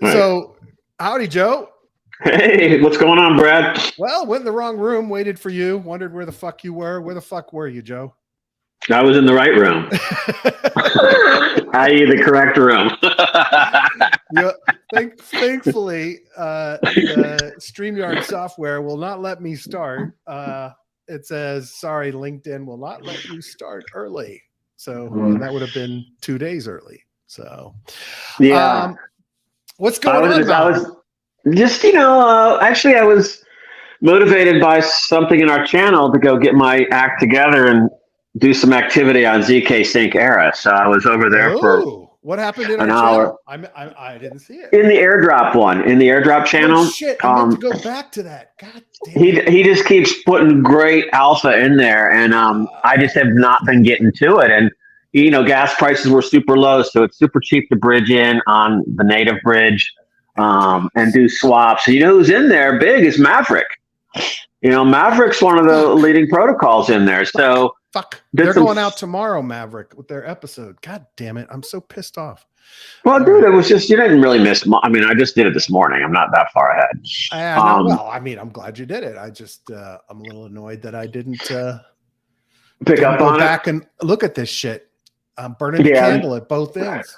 So, howdy, Joe. Hey, what's going on, Brad? Well, went in the wrong room, waited for you, wondered where the fuck you were. Where the fuck were you, Joe? I was in the right room, i.e., the correct room. Yeah, thankfully, the StreamYard software will not let me start. It says, sorry, LinkedIn will not let you start early. So, and that would have been 2 days early. So, Yeah, what's I going was on, just, I Mal? was just, actually, I was motivated by something in our channel to go get my act together and do some activity on ZK Sync Era. So I was over there for Oh, what happened in an our hour channel? I didn't see it. in the airdrop in the airdrop Oh channel. shit! I meant to go back to that. God damn he it! he just keeps putting great alpha in there, and I just have not been getting to it. And gas prices were super low, so it's super cheap to bridge in on the native bridge, and do swaps. And who's in there? Big is Maverick. Maverick's one of the Fuck! leading protocols in there. Fuck! So Fuck! did They're some. going out tomorrow, Maverick, with their episode. God damn it! I'm so pissed off. Well, All dude, right. it was just you didn't really miss. I mean, I just did it this morning. I'm not that far ahead. No, Um, well, I mean, I'm glad you did it. I just, I'm a little annoyed that I Pick didn't up go on it. back and look at this shit. I'm burning the Yeah, candle at both ends.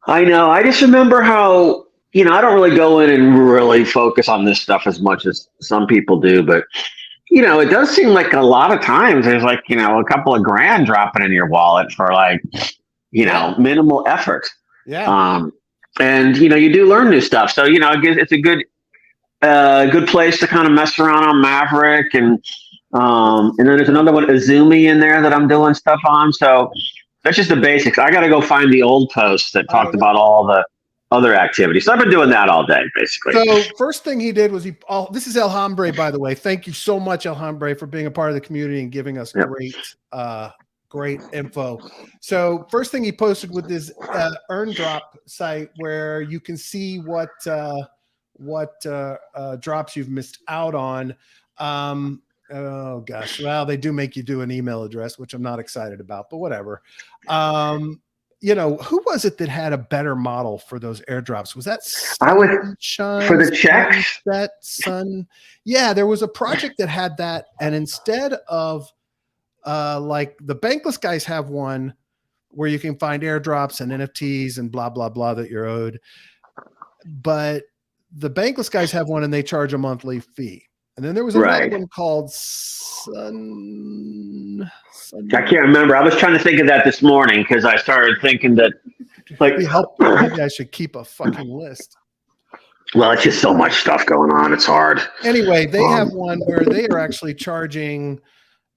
I know. I just remember how, I don't really go in and really focus on this stuff as much as some people do, but, it does seem like a lot of times there's like, a couple of grand dropping in your wallet for like, Yeah, minimal effort. yeah. Um, and, you do learn new stuff. So, I guess it's a good place to kind of mess around on Maverick. And then there's another one, Azumi, in there that I'm doing stuff on. So, that's just the basics. I got to go find the old posts that talked Let's about all the other activities. So I've been doing that all day, basically. So first thing he did was this is El Hambre, by the way. Thank you so much, El Hambre, for being a part of the community and giving us Yep. great info. So first thing he posted with this earn drop site where you can see what drops you've missed out on. Oh gosh, well, they do make you do an email address, which I'm not excited about, but whatever. Who was it that had a better model for those airdrops? Was that I would for Sunshine, the checks. Sun? Yeah, there was a project that had that, and instead of like the bankless guys have one where you can find airdrops and NFTs and blah blah blah that you're owed, but the bankless guys have one and they charge a monthly fee. And then there was another one called Sun. I can't remember. I was trying to think of that this morning because I started thinking that, like, maybe I should keep a fucking list. Well, it's just so much stuff going on. It's hard. Anyway, they have one where they are actually charging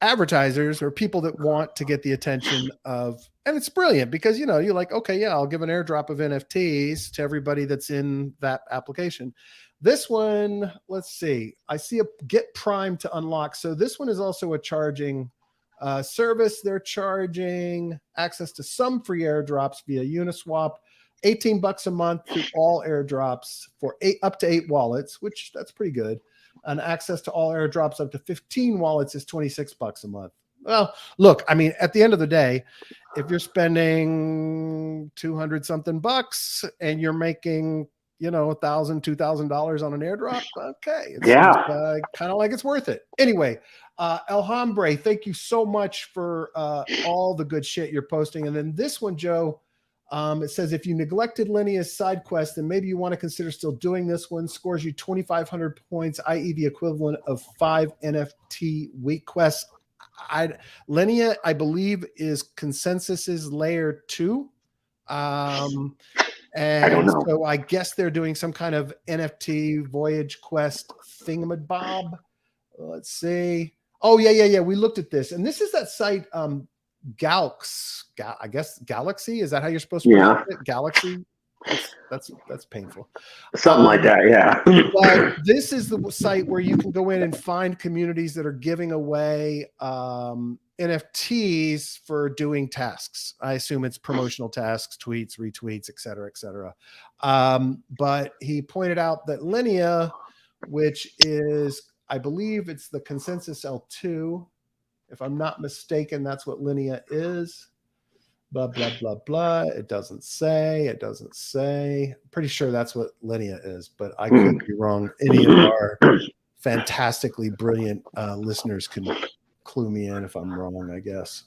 advertisers or people that want to get the attention of, and it's brilliant because, you're like, okay, yeah, I'll give an airdrop of NFTs to everybody that's in that application. This one, let's see. I see a get Prime to unlock. So this one is also a charging service. They're charging access to some free airdrops via Uniswap, $18 a month to all airdrops for up to 8 wallets, which that's pretty good. And access to all airdrops up to 15 wallets is $26 a month. Well, look, I mean, at the end of the day, if you're spending 200 something bucks and you're making $1,000, $2,000 on an airdrop. Okay. It seems kind of like it's worth it. Anyway, El Hambre, thank you so much for all the good shit you're posting. And then this one, Joe, it says, if you neglected Linea's side quest, then maybe you want to consider still doing this one. Scores you 2,500 points, i.e. the equivalent of 5 NFT week quests. Linea, I believe, is Consensus's layer 2. And so I guess they're doing some kind of NFT voyage quest thingamabob. Let's see. Oh, yeah. We looked at this. And this is that site, I guess Galaxy. Is that how you're supposed to pronounce it? Galaxy? That's painful. Something like that, yeah. But this is the site where you can go in and find communities that are giving away NFTs for doing tasks. I assume it's promotional tasks, tweets, retweets, et cetera, et cetera. But he pointed out that Linea, which is, I believe it's the Consensus L2. If I'm not mistaken, that's what Linea is. Blah, blah, blah, blah. It doesn't say. It doesn't say. I'm pretty sure that's what Linea is, but I could be wrong. Any of our fantastically brilliant listeners can clue me in if I'm wrong, I guess.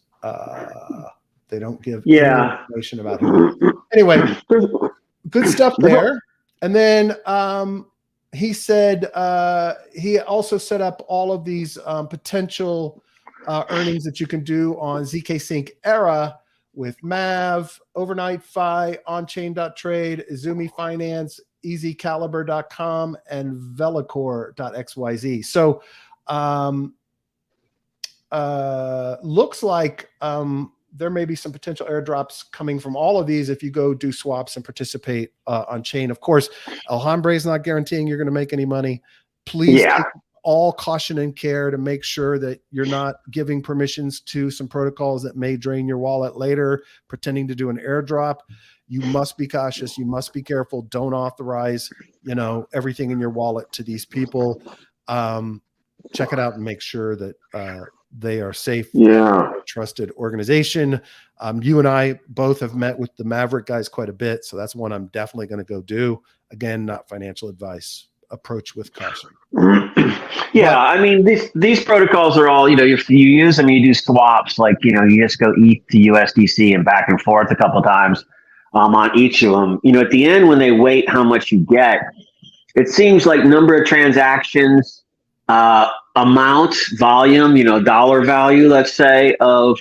They don't give any information about who. Anyway, good stuff there. And then he said he also set up all of these potential earnings that you can do on ZK Sync Era with Mav, Overnight Fi, Onchain.trade, Izumi Finance, EasyCaliber.com, and Velocore.xyz. So looks like there may be some potential airdrops coming from all of these if you go do swaps and participate on chain. Of course, Alhambra is not guaranteeing you're going to make any money. Please take all caution and care to make sure that you're not giving permissions to some protocols that may drain your wallet later, pretending to do an airdrop. You must be cautious. You must be careful. Don't authorize, everything in your wallet to these people. Check it out and make sure that they are safe. Trusted organization. You and I both have met with the Maverick guys quite a bit, so that's one I'm definitely going to go do. Again, not financial advice. Approach with caution. I mean, these protocols are all, if you use them, you do swaps, like, you just go ETH to USDC and back and forth a couple of times on each of them. At the end, when they weight how much you get, it seems like number of transactions, amount, volume, dollar value, let's say, of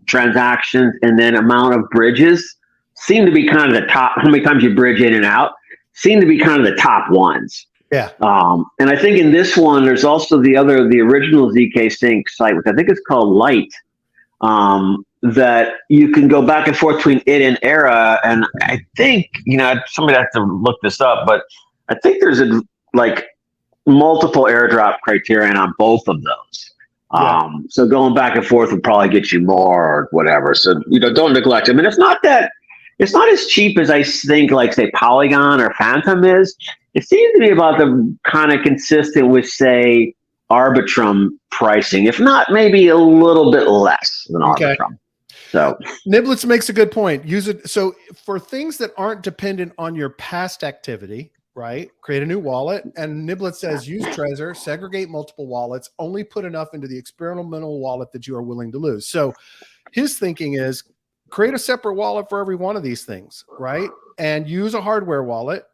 transactions, and then amount of bridges seem to be kind of the top. How many times you bridge in and out seem to be kind of the top ones. Yeah. And I think in this one, there's also the original ZK Sync site, which I think is called Light, that you can go back and forth between it and Era. And I think, somebody has to look this up, but I think there's multiple airdrop criterion on both of those. So going back and forth would probably get you more or whatever. So, don't neglect them. And it's not as cheap as I think, like, say, Polygon or Phantom is. It seems to be about the kind of consistent with, say, Arbitrum pricing, if not maybe a little bit less than Arbitrum. So Niblets makes a good point. Use it. So for things that aren't dependent on your past activity, right? Create a new wallet. And Niblet says, use Trezor, segregate multiple wallets, only put enough into the experimental wallet that you are willing to lose. So his thinking is create a separate wallet for every one of these things, right? And use a hardware wallet,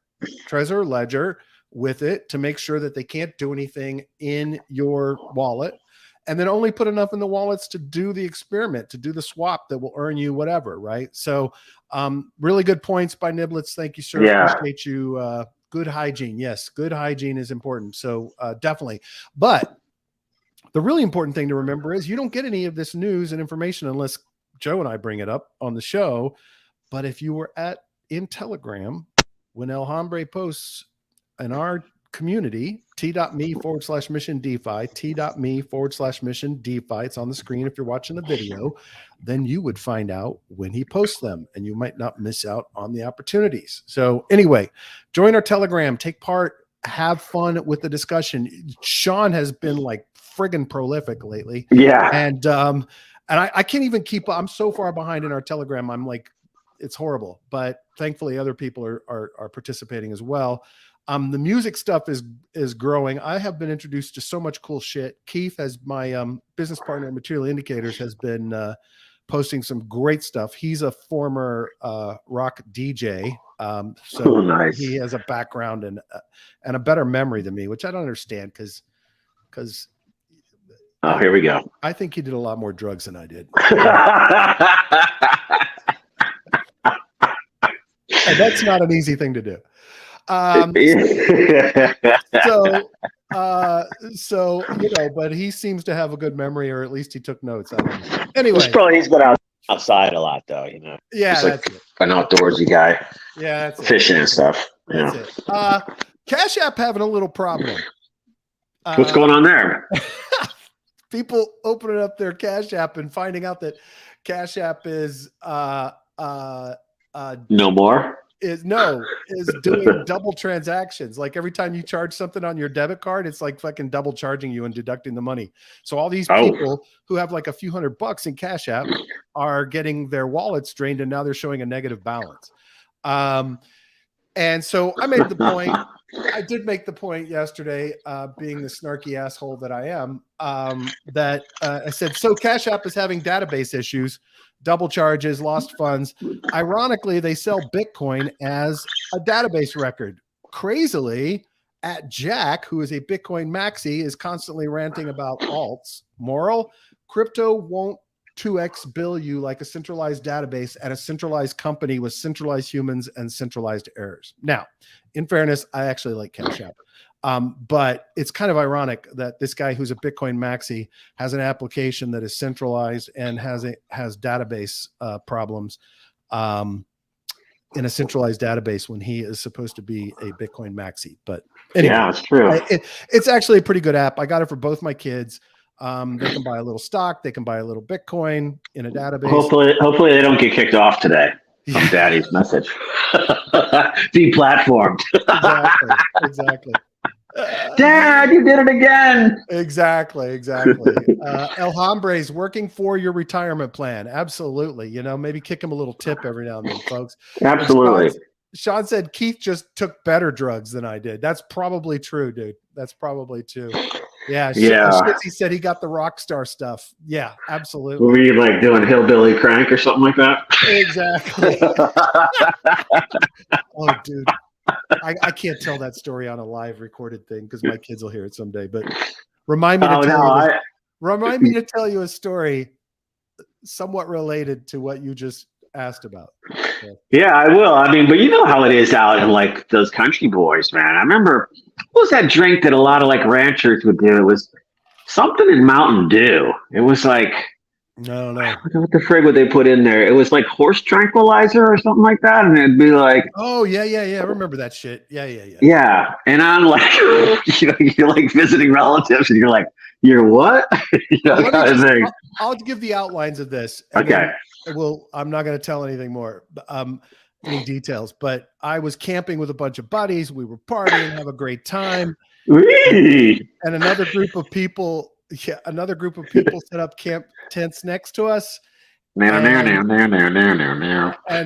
Trezor Ledger, with it to make sure that they can't do anything in your wallet. And then only put enough in the wallets to do the experiment, to do the swap that will earn you whatever, right? So really good points by Niblets. Thank you, sir. Yeah. Appreciate you. Good hygiene. Yes, good hygiene is important. So definitely. But the really important thing to remember is you don't get any of this news and information unless Joe and I bring it up on the show. But if you were in Telegram, when El Hombre posts in our community, t.me/mission DeFi, t.me/mission DeFi, it's on the screen if you're watching the video, then you would find out when he posts them and you might not miss out on the opportunities. So anyway, join our Telegram, take part, have fun with the discussion. Sean has been like friggin' prolific lately. Yeah. And I can't even keep up. I'm so far behind in our Telegram. I'm like, it's horrible, but thankfully other people are participating as well. The music stuff is growing. I have been introduced to so much cool shit. Keith, as my business partner at Material Indicators, has been posting some great stuff. He's a former rock DJ, so nice. He has a background and a better memory than me, which I don't understand because. Oh, here we go. I think he did a lot more drugs than I did. And that's not an easy thing to do. So but he seems to have a good memory, or at least he took notes. I don't know. Anyway, he's been outside a lot, though. Yeah, he's like an outdoorsy guy. Yeah, that's fishing and stuff. That's it. Cash App having a little problem. What's going on there? People opening up their Cash App and finding out that Cash App is no more. is doing double transactions. Like every time you charge something on your debit card, it's like fucking double charging you and deducting the money. So all these people who have like a few $100 in Cash App are getting their wallets drained, and now they're showing a negative balance. And so I made the point. I did make the point yesterday, being the snarky asshole that I am, that I said, so Cash App is having database issues, double charges, lost funds. Ironically, they sell Bitcoin as a database record. Crazily, at Jack, who is a Bitcoin maxi, is constantly ranting about alts. Moral, crypto won't 2x bill you like a centralized database at a centralized company with centralized humans and centralized errors. Now, in fairness, I actually like Cash App. But it's kind of ironic that this guy who's a Bitcoin maxi has an application that is centralized and has database problems in a centralized database when he is supposed to be a Bitcoin maxi. But anyway, yeah, it's true. It's actually a pretty good app. I got it for both my kids. They can buy a little stock. They can buy a little Bitcoin in a database. Hopefully they don't get kicked off today from Daddy's message. Deplatformed. Exactly. Dad, you did it again. Exactly. El Hombre's working for your retirement plan. Absolutely. Maybe kick him a little tip every now and then, folks. Absolutely. Sean said Keith just took better drugs than I did. That's probably true, dude. That's probably true. Yeah. He said he got the rock star stuff. Yeah, absolutely. Were you like doing hillbilly crank or something like that? Exactly. Oh, dude. I can't tell that story on a live recorded thing because my kids will hear it someday. But remind me to tell you a story somewhat related to what you just asked about. Yeah, I will. I mean, but you know how it is out in like those country boys, man. I remember, what was that drink that a lot of like ranchers would do? It was something in Mountain Dew. It was like, no. What the frig would they put in there? It was like horse tranquilizer or something like that, and it'd be like, oh yeah. I remember that shit. Yeah. Yeah, and I'm like, you're like visiting relatives, and you're like, you're what? Kind of thing. I'll give the outlines of this. Okay. I'm not going to tell anything more, any details. But I was camping with a bunch of buddies. We were partying, have a great time, and another group of people set up camp tents next to us. And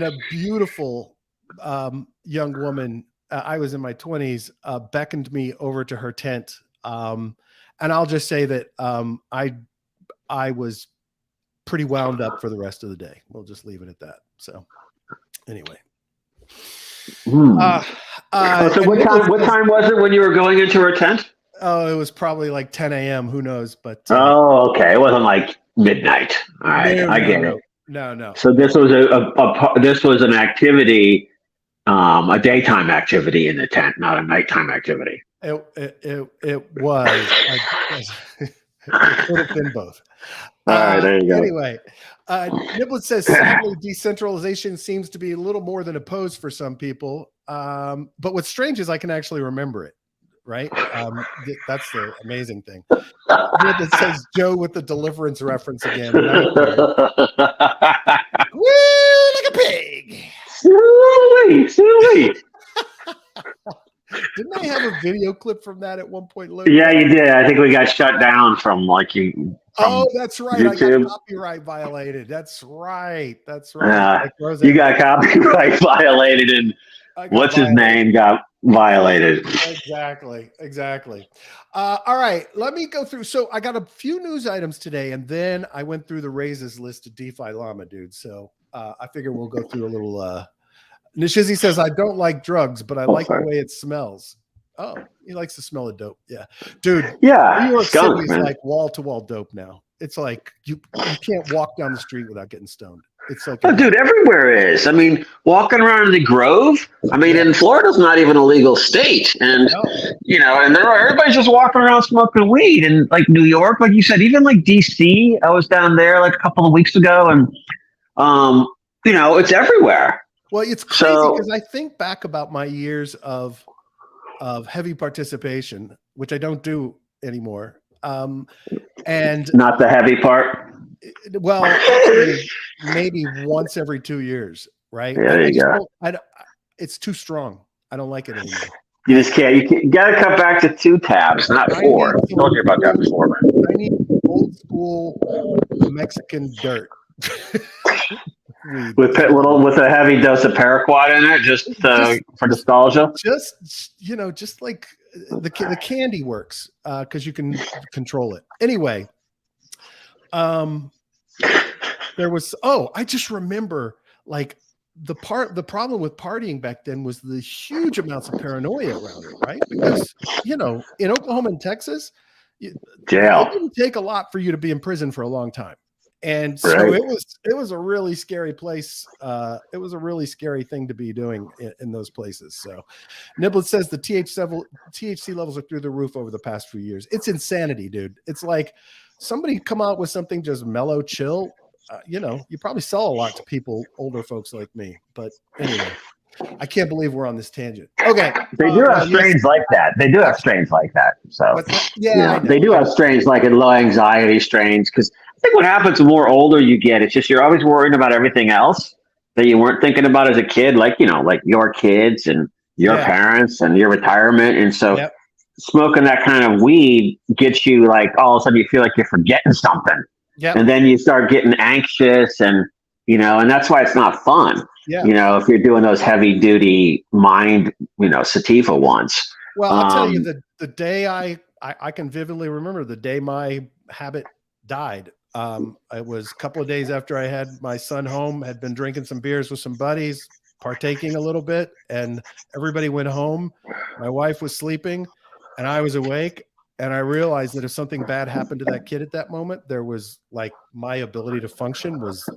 a beautiful young woman, I was in my 20s, beckoned me over to her tent. And I'll just say that I was pretty wound up for the rest of the day. We'll just leave it at that. So anyway. So what time was it when you were going into her tent? Oh, it was probably like 10 a.m. Who knows? But okay. It wasn't like midnight. All right. I get it. No. So this was this was an activity, a daytime activity in the tent, not a nighttime activity. It was. It could have been both. All right, there you go. Anyway, Niblet says, sadly, decentralization seems to be a little more than opposed for some people. But what's strange is I can actually remember it, right? That's the amazing thing. Niblet says, Joe with the Deliverance reference again. Woo, like a pig. Silly. Didn't I have a video clip from that at one point, Luke? Yeah, you did. I think we got shut down from like you. Oh, that's right. YouTube. I got copyright violated. That's right. You got copyright violated, and what's his name got violated. Exactly. All right, let me go through. So I got a few news items today, and then I went through the raises list of DeFi Llama, dude. So I figure we'll go through a little. Nishizzy says, I don't like drugs, but I like the way it smells. Oh, he likes the smell of dope. Yeah. Dude. Yeah. New York City is like wall-to-wall dope now. It's like you can't walk down the street without getting stoned. It's like dude, everywhere is. I mean, walking around in the Grove. I mean, in Florida's not even a legal state. And and everybody's just walking around smoking weed. And like New York, like you said, even like DC, I was down there like a couple of weeks ago, and it's everywhere. Well, it's crazy because I think back about my years of heavy participation, which I don't do anymore. And not the heavy part. Well, maybe once every 2 years, right? Yeah, there you go. it's too strong. I don't like it anymore. You just can't. You got to cut back to 2 tabs, not 4. I told you about that before, man. I need old school Mexican dirt. with a heavy dose of paraquat in it, just for nostalgia. Just like the candy works because you can control it. Anyway, there was I just remember like the problem with partying back then was the huge amounts of paranoia around it, right? Because in Oklahoma and Texas, jail. It didn't take a lot for you to be in prison for a long time. And so it was a really scary place. It was a really scary thing to be doing in those places. So Niblet says the THC levels are through the roof over the past few years. It's insanity, dude. It's like somebody come out with something just mellow, chill. You probably sell a lot to people, older folks like me. But anyway, I can't believe we're on this tangent. Okay. They do have strains like that. They do have strains like that. So they do have strains like low anxiety strains, because I think what happens the more older you get, it's just you're always worrying about everything else that you weren't thinking about as a kid, like like your kids and your parents and your retirement. And so smoking that kind of weed gets you like all of a sudden you feel like you're forgetting something. Yeah. And then you start getting anxious and and that's why it's not fun. Yeah. If you're doing those heavy duty mind, sativa ones. Well, I'll tell you the day I can vividly remember the day my habit died. It was a couple of days after I had my son home, had been drinking some beers with some buddies, partaking a little bit, and everybody went home. My wife was sleeping and I was awake. And I realized that if something bad happened to that kid at that moment, there was like my ability to function was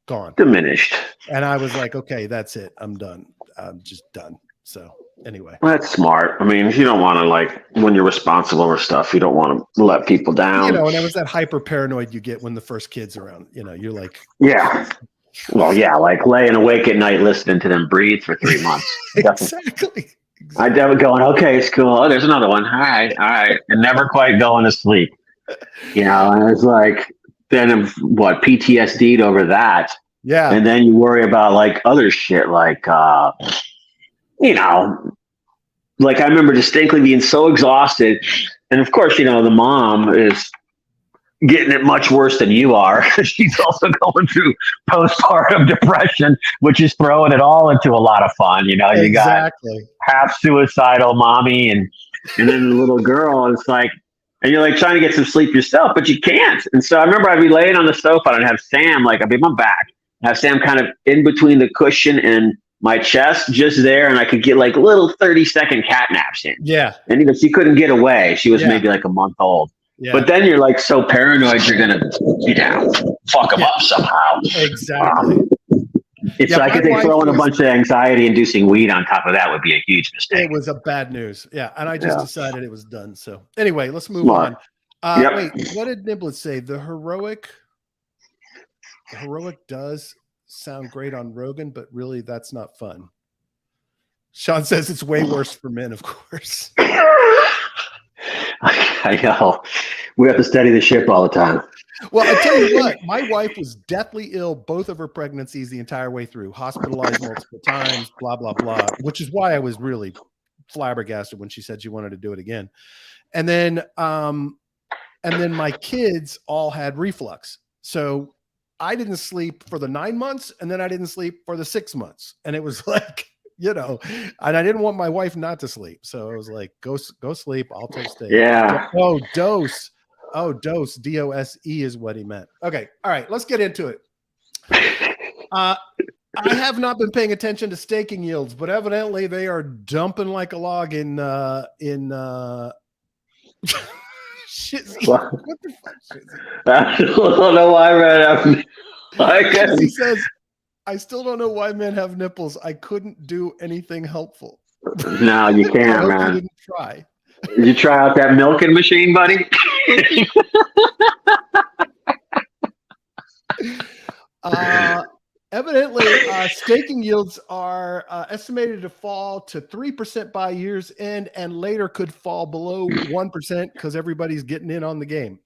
gone, diminished. And I was like, okay, that's it. I'm done. I'm just done. So anyway, well, that's smart. I mean, you don't want to when you're responsible for stuff, you don't want to let people down. And it was that hyper paranoid you get when the first kid's around. You're like, yeah. Well, yeah, like laying awake at night listening to them breathe for 3 months. Exactly. I was going, okay, it's cool. Oh, there's another one. All right. And never quite going to sleep. And it's like, then PTSD'd over that. Yeah. And then you worry about like other shit, like, like I remember distinctly being so exhausted. And of course, the mom is getting it much worse than you are. She's also going through postpartum depression, which is throwing it all into a lot of fun. You got half suicidal mommy and then the little girl. And it's like, and you're like trying to get some sleep yourself, but you can't. And so I remember I'd be laying on the sofa and I'd have Sam, I'd be on my back, have Sam kind of in between the cushion and my chest, just there. And I could get like little 30-second cat naps in. Yeah. And she couldn't get away. She was maybe like a month old. Yeah. But then you're like so paranoid you're gonna, fuck them up somehow. Exactly. It's like I think throwing a bunch of anxiety-inducing weed on top of that would be a huge mistake. It was a bad news. Yeah, and I just decided it was done. So anyway, let's move on. Wait, what did Niblet say? The heroic does sound great on Rogan, but really that's not fun. Sean says it's way worse for men, of course. I know. We have to steady the ship all the time. Well, I tell you what, my wife was deathly ill both of her pregnancies the entire way through, hospitalized multiple times, blah, blah, blah, which is why I was really flabbergasted when she said she wanted to do it again. And then my kids all had reflux. So I didn't sleep for the 9 months, and then I didn't sleep for the 6 months. And it was like, and I didn't want my wife not to sleep. So I was like, go sleep. I'll take stay. Yeah. Oh, dose. DOSE is what he meant. Okay. All right. Let's get into it. I have not been paying attention to staking yields, but evidently they are dumping like a log in Shizzy. What the fuck, Shizzy? I don't know why I guess he says, I still don't know why men have nipples. I couldn't do anything helpful. No, you can't, man. You didn't try. Did you try out that milking machine, buddy? Evidently, staking yields are estimated to fall to 3% by year's end and later could fall below 1% because everybody's getting in on the game.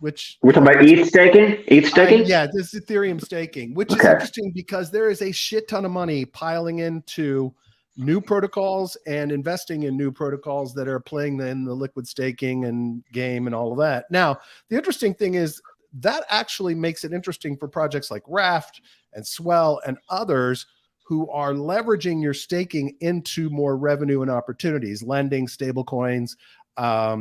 which we're talking about ETH staking. ETH staking. Yeah, this is Ethereum staking, which is interesting because there is a shit ton of money piling into new protocols and investing in new protocols that are playing in the liquid staking and game and all of that. Now, the interesting thing is that actually makes it interesting for projects like Raft and Swell and others who are leveraging your staking into more revenue and opportunities, lending, stable coins,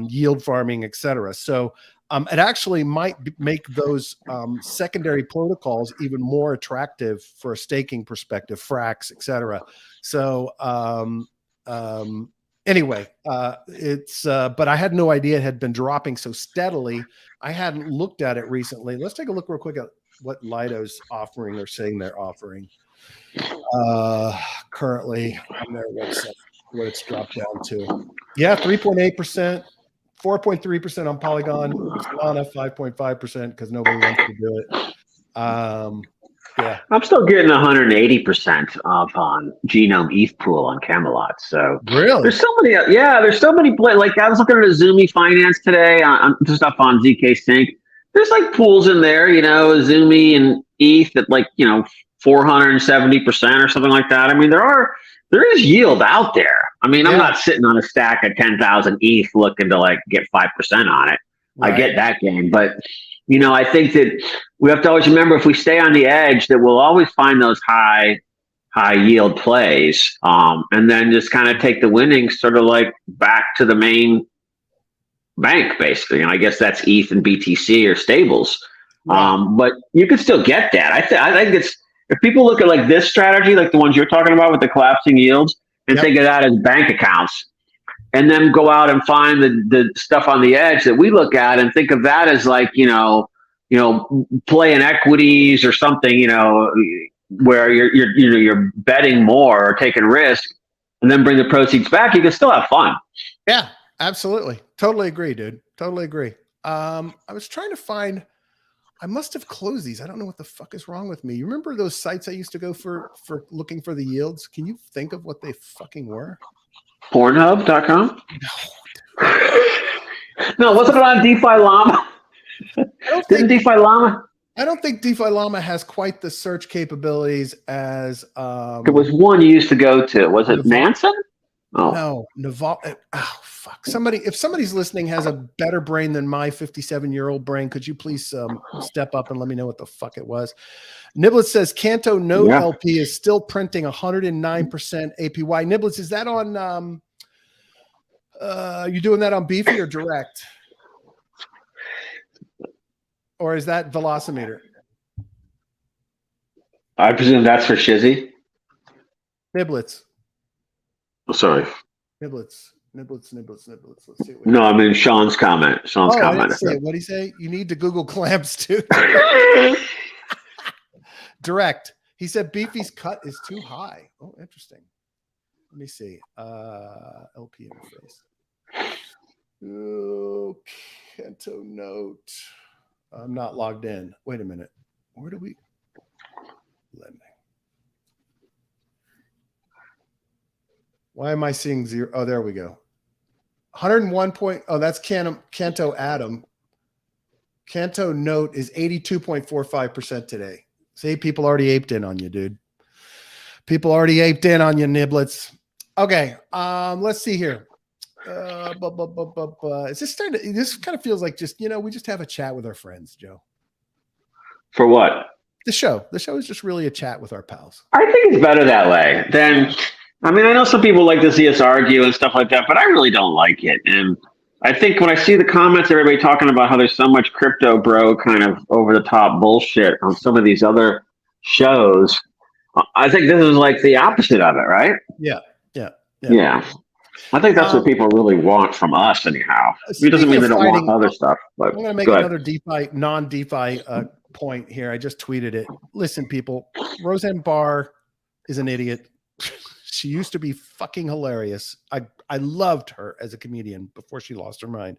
yield farming, et cetera. So it actually might make those secondary protocols even more attractive for a staking perspective, Frax, et cetera. So anyway, but I had no idea it had been dropping so steadily. I hadn't looked at it recently. Let's take a look real quick at what Lido's offering or saying they're offering currently on their website, what it's dropped down to. Yeah, 3.8%, 4.3% on Polygon, Solana 5.5% because nobody wants to do it. Yeah, I'm still getting 180% off on Genome ETH pool on Camelot. So really, there's so many. Yeah, there's so many. Like I was looking at Azumi Finance today on just up on ZK Sync. There's like pools in there, Azumi and ETH at 470% or something like that. I mean, there is yield out there. I mean, I'm not sitting on a stack of 10,000 ETH looking to get 5% on it. Right. I get that game, but I think that we have to always remember if we stay on the edge that we'll always find those high yield plays, and then just kind of take the winnings sort of back to the main bank, basically. And I guess that's ETH and BTC or stables. Right. But you can still get that. I think it's, if people look at this strategy, like the ones you're talking about with the collapsing yields, and think of that as bank accounts, and then go out and find the stuff on the edge that we look at and think of that as playing equities or something, where you're betting more or taking risk, and then bring the proceeds back. You can still have fun. Yeah, absolutely. Totally agree, dude. Totally agree. I was trying to find. I must have closed these. I don't know what the fuck is wrong with me. You remember those sites I used to go for looking for the yields? Can you think of what they fucking were? Pornhub.com? No, wasn't it on DeFi Llama? Didn't DeFi Llama? I don't think DeFi Llama has quite the search capabilities as there was one you used to go to. Was it Manson? Oh. No, Naval. Oh, fuck. If somebody's listening has a better brain than my 57-year-old brain, could you please step up and let me know what the fuck it was? Niblets says Canto Note LP is still printing 109% APY. Niblets, is that on, you doing that on Beefy or Direct? Or is that Velocimeter? I presume that's for Shizzy. Niblets. Oh, sorry. Niblets. Let's see. No, I mean Sean's comment. Sean's comment. What did he say? You need to Google clamps too. Direct. He said Beefy's cut is too high. Oh, interesting. Let me see. LP interface. Oh, Canto Note. I'm not logged in. Wait a minute. Where do we lending? Why am I seeing zero? Oh, there we go. 101 point. Oh, that's Canto Atom. Canto Note is 82.45% today. See, people already aped in on you, dude. People already aped in on you, Niblets. Okay, let's see here. Is this starting to, this kind of feels like just, we just have a chat with our friends, Joe. For what? The show. The show is just really a chat with our pals. I think it's better that way than, I mean, I know some people like to see us argue and stuff like that, but I really don't like it. And I think when I see the comments, everybody talking about how there's so much crypto bro kind of over the top bullshit on some of these other shows, I think this is like the opposite of it, right? Yeah. I think that's what people really want from us, anyhow. It doesn't mean they don't want other stuff. But I'm going to make another DeFi, non-DeFi point here. I just tweeted it. Listen, people, Roseanne Barr is an idiot. She used to be fucking hilarious. I loved her as a comedian before she lost her mind.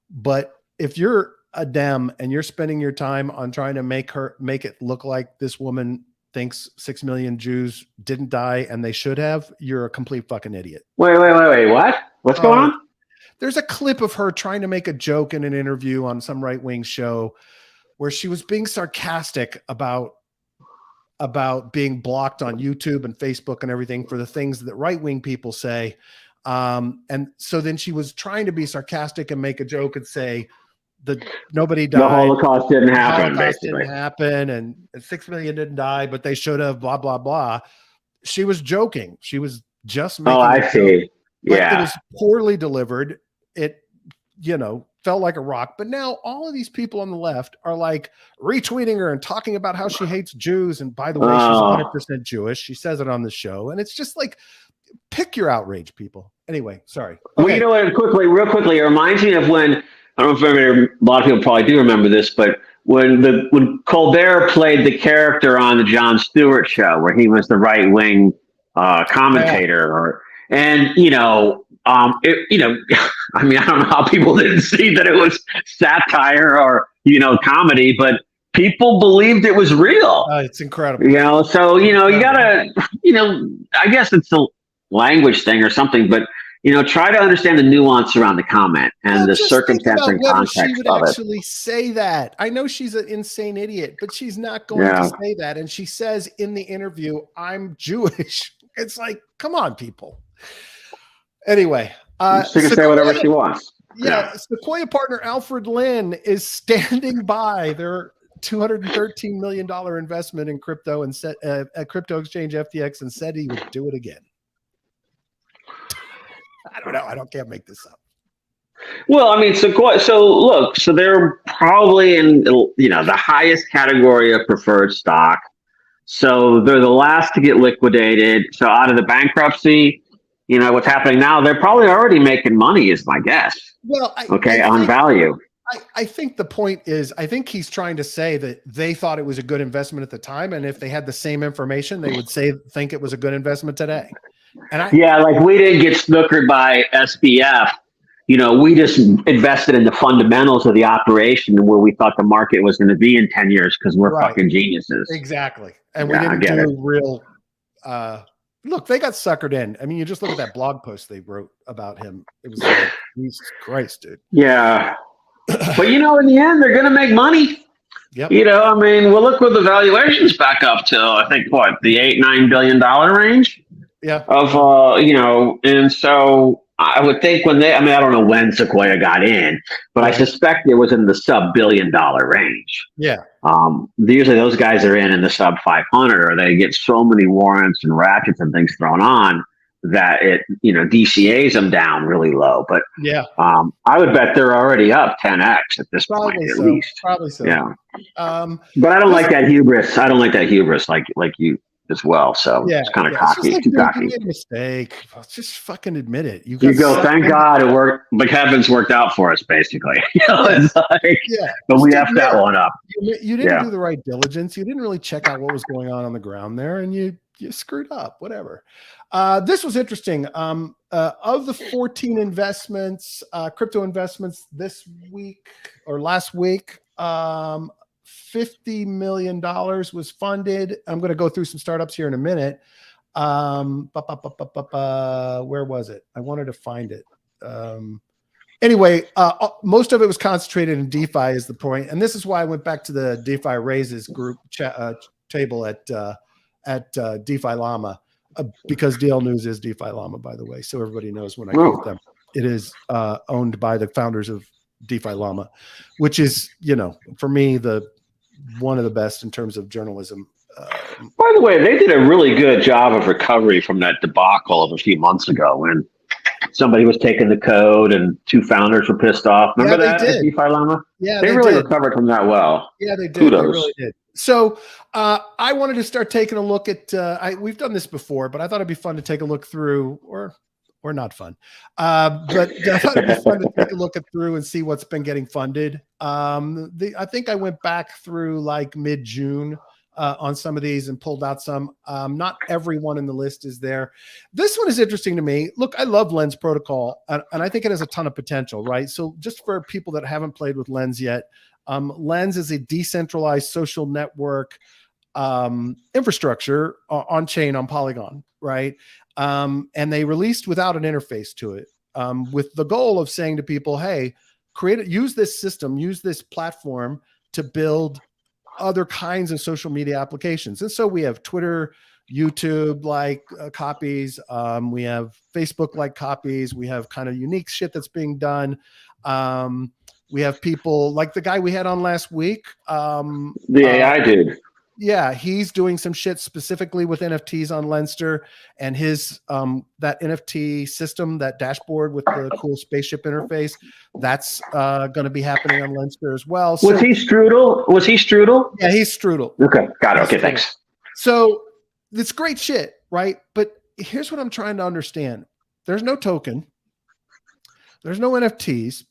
But if you're a Dem and you're spending your time on trying to make it look like this woman thinks 6 million Jews didn't die and they should have, you're a complete fucking idiot. Wait. What? What's going on? There's a clip of her trying to make a joke in an interview on some right-wing show where she was being sarcastic about being blocked on YouTube and Facebook and everything for the things that right-wing people say. And so then she was trying to be sarcastic and make a joke and say that nobody died. The Holocaust didn't happen, Holocaust basically. didn't happen, and 6 million didn't die, but they should have, blah, blah, blah. She was joking. She was just making I see. joke, but Yeah. it was poorly delivered. It, felt like a rock. But now all of these people on the left are like retweeting her and talking about how she hates Jews. And by the way, she's 100% Jewish. She says it on the show. And it's just like, pick your outrage, people. Anyway, sorry. Okay. Well, you know what? Real quickly, it reminds me of when, I don't know if a lot of people probably do remember this, but when Colbert played the character on the Jon Stewart show, where he was the right wing commentator, I mean, I don't know how people didn't see that it was satire or comedy, but people believed it was real. It's incredible. So you gotta, I guess it's a language thing or something, but try to understand the nuance around the comment and the circumstance and context she would of actually say that. I know she's an insane idiot, but she's not going to say that. And she says in the interview, "I'm Jewish." It's like, come on, people. Anyway, she can say whatever she wants. Yeah, Sequoia partner Alfred Lin is standing by their $213 million investment in crypto and crypto exchange FTX, and said he would do it again. I don't know. Can't make this up. Well, I mean, so they're probably in the highest category of preferred stock. So they're the last to get liquidated. So out of the bankruptcy, what's happening now, they're probably already making money, is my guess. Well, on value. I think the point is, I think he's trying to say that they thought it was a good investment at the time, and if they had the same information, they would think it was a good investment today. And like we didn't get snookered by SBF. We just invested in the fundamentals of the operation and where we thought the market was going to be in 10 years because we're fucking geniuses. Exactly. And we didn't do real look, they got suckered in. I mean, you just look at that blog post they wrote about him. It was like, Jesus Christ, dude. Yeah. But in the end, they're going to make money. Yep. I mean, we'll look with the valuations back up to, I think, the $8-9 billion range. Yeah. And so I would think I don't know when Sequoia got in, but I suspect it was in the sub $1 billion range. Yeah. Usually those guys are in the sub 500, or they get so many warrants and ratchets and things thrown on that it, DCAs them down really low. But I would bet they're already up 10x at this point, at least. Probably so. Yeah. But I don't like that hubris. I don't like that hubris like you as well. So it's kind of cocky. It's too cocky. You made a mistake. Just fucking admit it. You go, thank God it worked. The heavens worked out for us, basically. It's like, but we effed that one up. You didn't do the right diligence. You didn't really check out what was going on the ground there, and you screwed up. Whatever. This was interesting. Of the 14 investments, crypto investments this week or last week, $50 million was funded. I'm going to go through some startups here in a minute. Where was it? I wanted to find it. Anyway, most of it was concentrated in DeFi is the point. And this is why I went back to the DeFi raises group table at DeFi Llama, because DL News is DeFi Llama, by the way. So everybody knows when I quote them. It is owned by the founders of DeFi Llama, which is, for me, one of the best in terms of journalism. By the way, they did a really good job of recovery from that debacle of a few months ago when somebody was taking the code and two founders were pissed off. Remember that at DeFi Llama? Yeah, they really recovered from that well. Yeah, they did. Kudos. They really did. So I wanted to start taking a look at. We've done this before, but I thought it'd be fun to take a look through, or not fun. But I thought it'd be fun to take a look through and see what's been getting funded. I think I went back through like mid-June on some of these and pulled out some. Not everyone in the list is there. This one is interesting to me. Look, I love Lens Protocol, and I think it has a ton of potential, right? So just for people that haven't played with Lens yet, Lens is a decentralized social network infrastructure on chain on Polygon, right? And they released without an interface to it. with the goal of saying to people, hey, use this system, use this platform to build other kinds of social media applications. And so we have Twitter, YouTube like copies. We have Facebook like copies. We have kind of unique shit that's being done. We have people like the guy we had on last week. The AI dude. Yeah, he's doing some shit specifically with NFTs on Lenster, and his that NFT system, that dashboard with the cool spaceship interface, that's going to be happening on Lenster as well. Was he Strudel? Was he Strudel? Yeah, he's Strudel. Okay, got it. Okay, thanks. So it's great shit, right? But here's what I'm trying to understand. There's no token. There's no NFTs.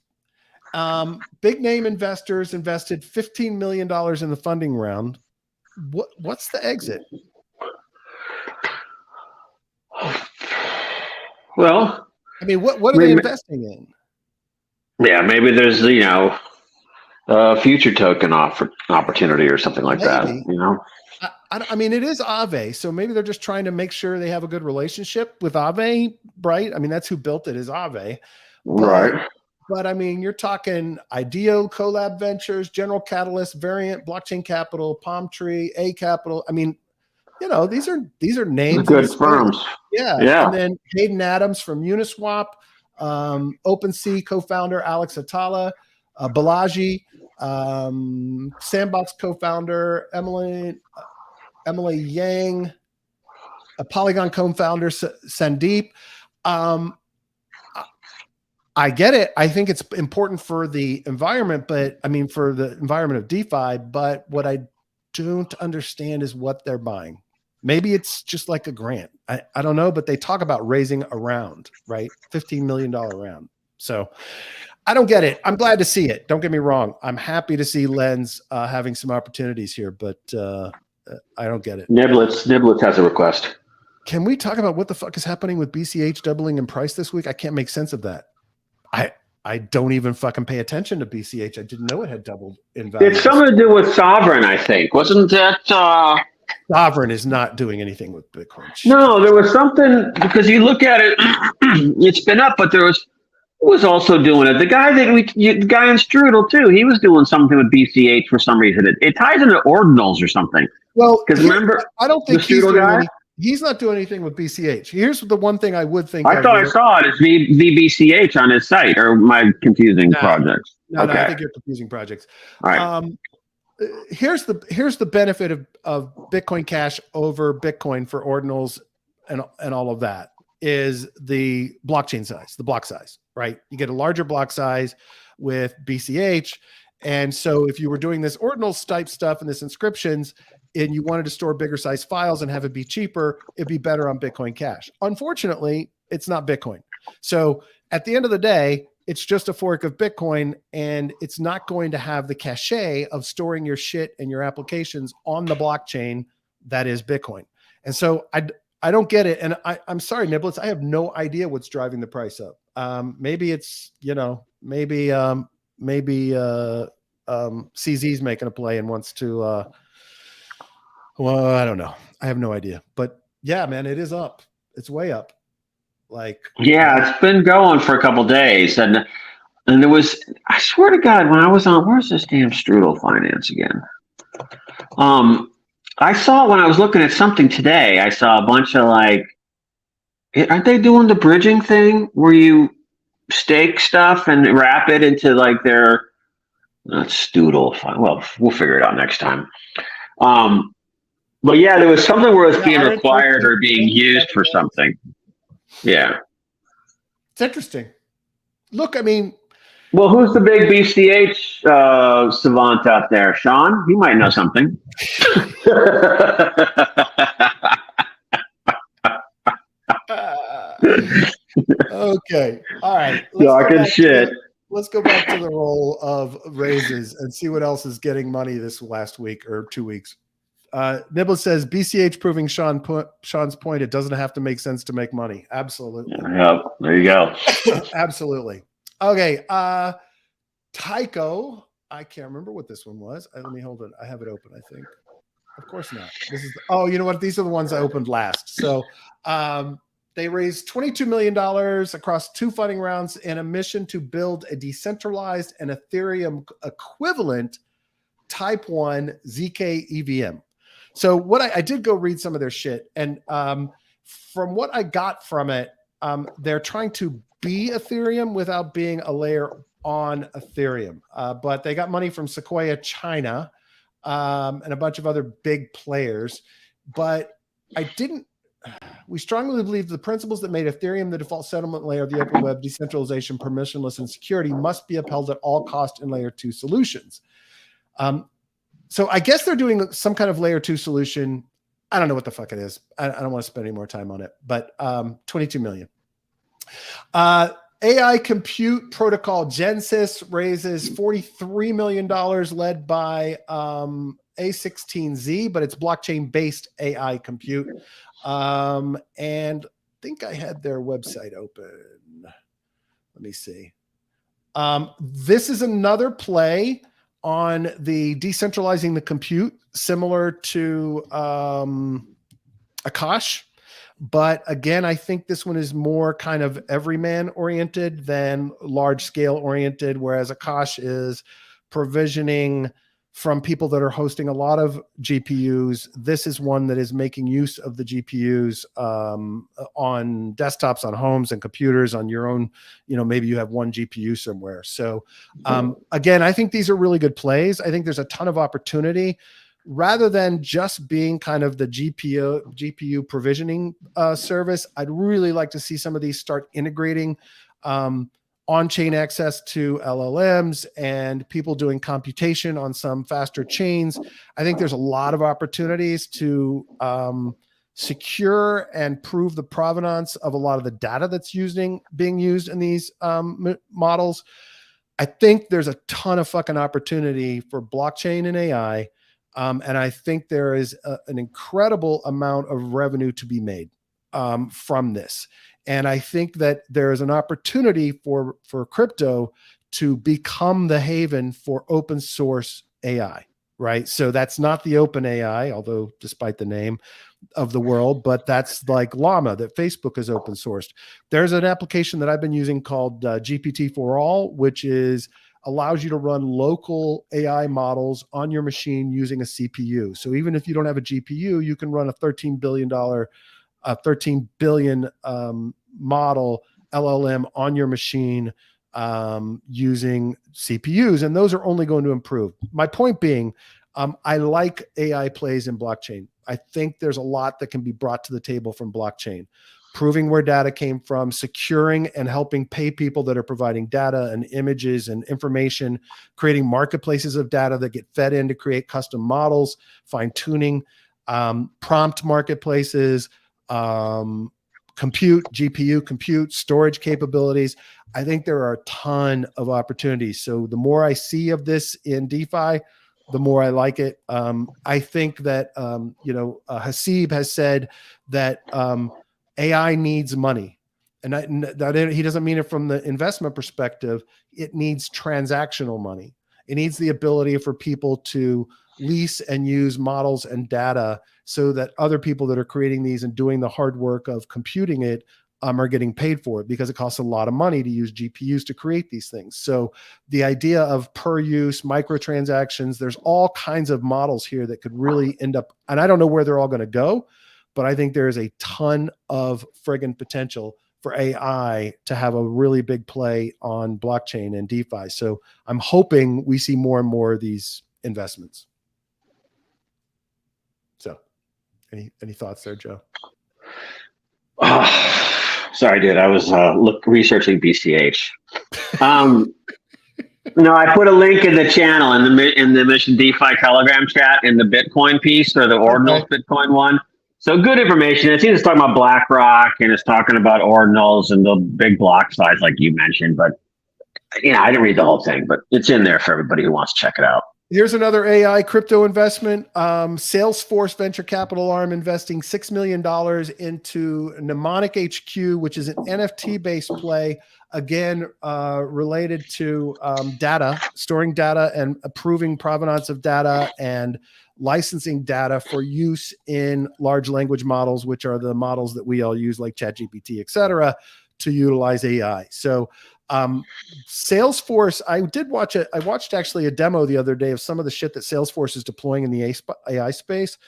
Big name investors invested $15 million in the funding round. What's the exit? Well, I mean, what are they investing in? Yeah, maybe there's a future token opportunity or something like that. I mean, it is Aave, so maybe they're just trying to make sure they have a good relationship with Aave, right? I mean, that's who built it, is Aave, right? But I mean, you're talking IDEO, Collab Ventures, General Catalyst, Variant, Blockchain Capital, Palm Tree, A Capital. I mean, these are names, good firms. Yeah. And then Hayden Adams from Uniswap, OpenSea co-founder Alex Atala, Balaji, Sandbox co-founder Emily Yang, a Polygon co-founder Sandeep. I get it. I think it's important for the environment, but I mean, for the environment of DeFi, but what I don't understand is what they're buying. Maybe it's just like a grant. I don't know, but they talk about raising a round, right? $15 million round. So I don't get it. I'm glad to see it. Don't get me wrong. I'm happy to see Lens having some opportunities here, but I don't get it. Niblets has a request. Can we talk about what the fuck is happening with BCH doubling in price this week? I can't make sense of that. I don't even fucking pay attention to BCH. I didn't know it had doubled in value. It's something to do with Sovereign, I think. Wasn't that Sovereign is not doing anything with Bitcoin. No, there was something, because you look at it, it's been up, but who was also doing it. The guy the guy in Strudel too, he was doing something with BCH for some reason. It ties into ordinals or something. Well, because remember, I don't think he's not doing anything with BCH. Here's the one thing I would think. I thought I saw it as VBCH on his site, or my confusing projects. No, I think you're confusing projects. All right. Here's the benefit of Bitcoin Cash over Bitcoin for ordinals and all of that is the blockchain size, the block size, right? You get a larger block size with BCH. And so if you were doing this ordinals type stuff and this inscriptions, and you wanted to store bigger size files and have it be cheaper, it'd be better on Bitcoin Cash. Unfortunately, it's not Bitcoin. So at the end of the day, it's just a fork of Bitcoin, and it's not going to have the cachet of storing your shit and your applications on the blockchain that is Bitcoin. And so I don't get it. And I'm sorry, Niblets, I have no idea what's driving the price up. Maybe it's, maybe CZ's making a play and wants to, well, I don't know. I have no idea. But yeah, man, it is up. It's way up. Yeah, it's been going for a couple of days. And there was, I swear to God, when I was on, where's this damn Strudel Finance again? I saw when I was looking at something today, I saw a bunch of aren't they doing the bridging thing where you stake stuff and wrap it into their, not Strudel. Well, we'll figure it out next time. But yeah, there was something where it's being required or being used for something. Yeah. It's interesting. Look, I mean. Well, who's the big BCH savant out there? Sean? He might know something. Okay. All right. Let's go back to the role of raises and see what else is getting money this last week or 2 weeks. Nibble says BCH proving Sean's point. It doesn't have to make sense to make money. Absolutely. Yep. There you go. Absolutely. Okay. Tycho. I can't remember what this one was. Let me hold it. I have it open, I think. Of course not. This is you know what? These are the ones I opened last. So They raised $22 million across 2 funding rounds in a mission to build a decentralized and Ethereum equivalent Type 1 ZK EVM. So what I did go read some of their shit. And from what I got from it, they're trying to be Ethereum without being a layer on Ethereum. But they got money from Sequoia China and a bunch of other big players. But we strongly believe the principles that made Ethereum the default settlement layer of the open web, decentralization, permissionless, and security must be upheld at all cost in layer 2 solutions. So I guess they're doing some kind of layer 2 solution. I don't know what the fuck it is. I don't want to spend any more time on it, but 22 million. AI compute protocol Genesis raises $43 million led by A16Z, but it's blockchain-based AI compute. And I think I had their website open. Let me see. This is another play on the decentralizing the compute, similar to Akash. But again, I think this one is more kind of everyman oriented than large scale oriented, whereas Akash is provisioning from people that are hosting a lot of GPUs. This is one that is making use of the GPUs on desktops, on homes and computers, on your own, maybe you have one GPU somewhere. So again, I think these are really good plays. I think there's a ton of opportunity rather than just being kind of the GPU provisioning service. I'd really like to see some of these start integrating on-chain access to LLMs and people doing computation on some faster chains. I think there's a lot of opportunities to secure and prove the provenance of a lot of the data that's being used in these models. I think there's a ton of fucking opportunity for blockchain and AI. And I think there is an incredible amount of revenue to be made from this. And I think that there is an opportunity for crypto to become the haven for open source AI, right? So that's not the open AI, although despite the name of the world, but that's like Llama that Facebook is open sourced. There's an application that I've been using called GPT for All, which allows you to run local AI models on your machine using a CPU. So even if you don't have a GPU, you can run a $13 billion model LLM on your machine using CPUs. And those are only going to improve. My point being, I like AI plays in blockchain. I think there's a lot that can be brought to the table from blockchain. Proving where data came from, securing and helping pay people that are providing data and images and information, creating marketplaces of data that get fed in to create custom models, fine-tuning, prompt marketplaces, compute, GPU compute, storage capabilities. I think there are a ton of opportunities. So the more I see of this in DeFi, the more I like it. I think that, Hasib has said that AI needs money. And he doesn't mean it from the investment perspective. It needs transactional money. It needs the ability for people to lease and use models and data so that other people that are creating these and doing the hard work of computing it are getting paid for it, because it costs a lot of money to use GPUs to create these things. So the idea of per use microtransactions, there's all kinds of models here that could really end up, and I don't know where they're all going to go, but I think there is a ton of friggin' potential for AI to have a really big play on blockchain and DeFi. So I'm hoping we see more and more of these investments. So any thoughts there, Joe? Sorry, dude. I was researching BCH. No, I put a link in the channel in the Mission DeFi Telegram chat in the Bitcoin piece, or the Ordinals Bitcoin one. So good information. It seems it's talking about BlackRock and it's talking about Ordinals and the big block size, like you mentioned. But I didn't read the whole thing, but it's in there for everybody who wants to check it out. Here's another AI crypto investment. Salesforce Venture Capital arm investing $6 million into Mnemonic HQ, which is an NFT-based play, again, related to data, storing data and approving provenance of data and licensing data for use in large language models, which are the models that we all use, like ChatGPT, et cetera, to utilize AI. So Salesforce, I did watch it. I watched actually a demo the other day of some of the shit that Salesforce is deploying in the AI space,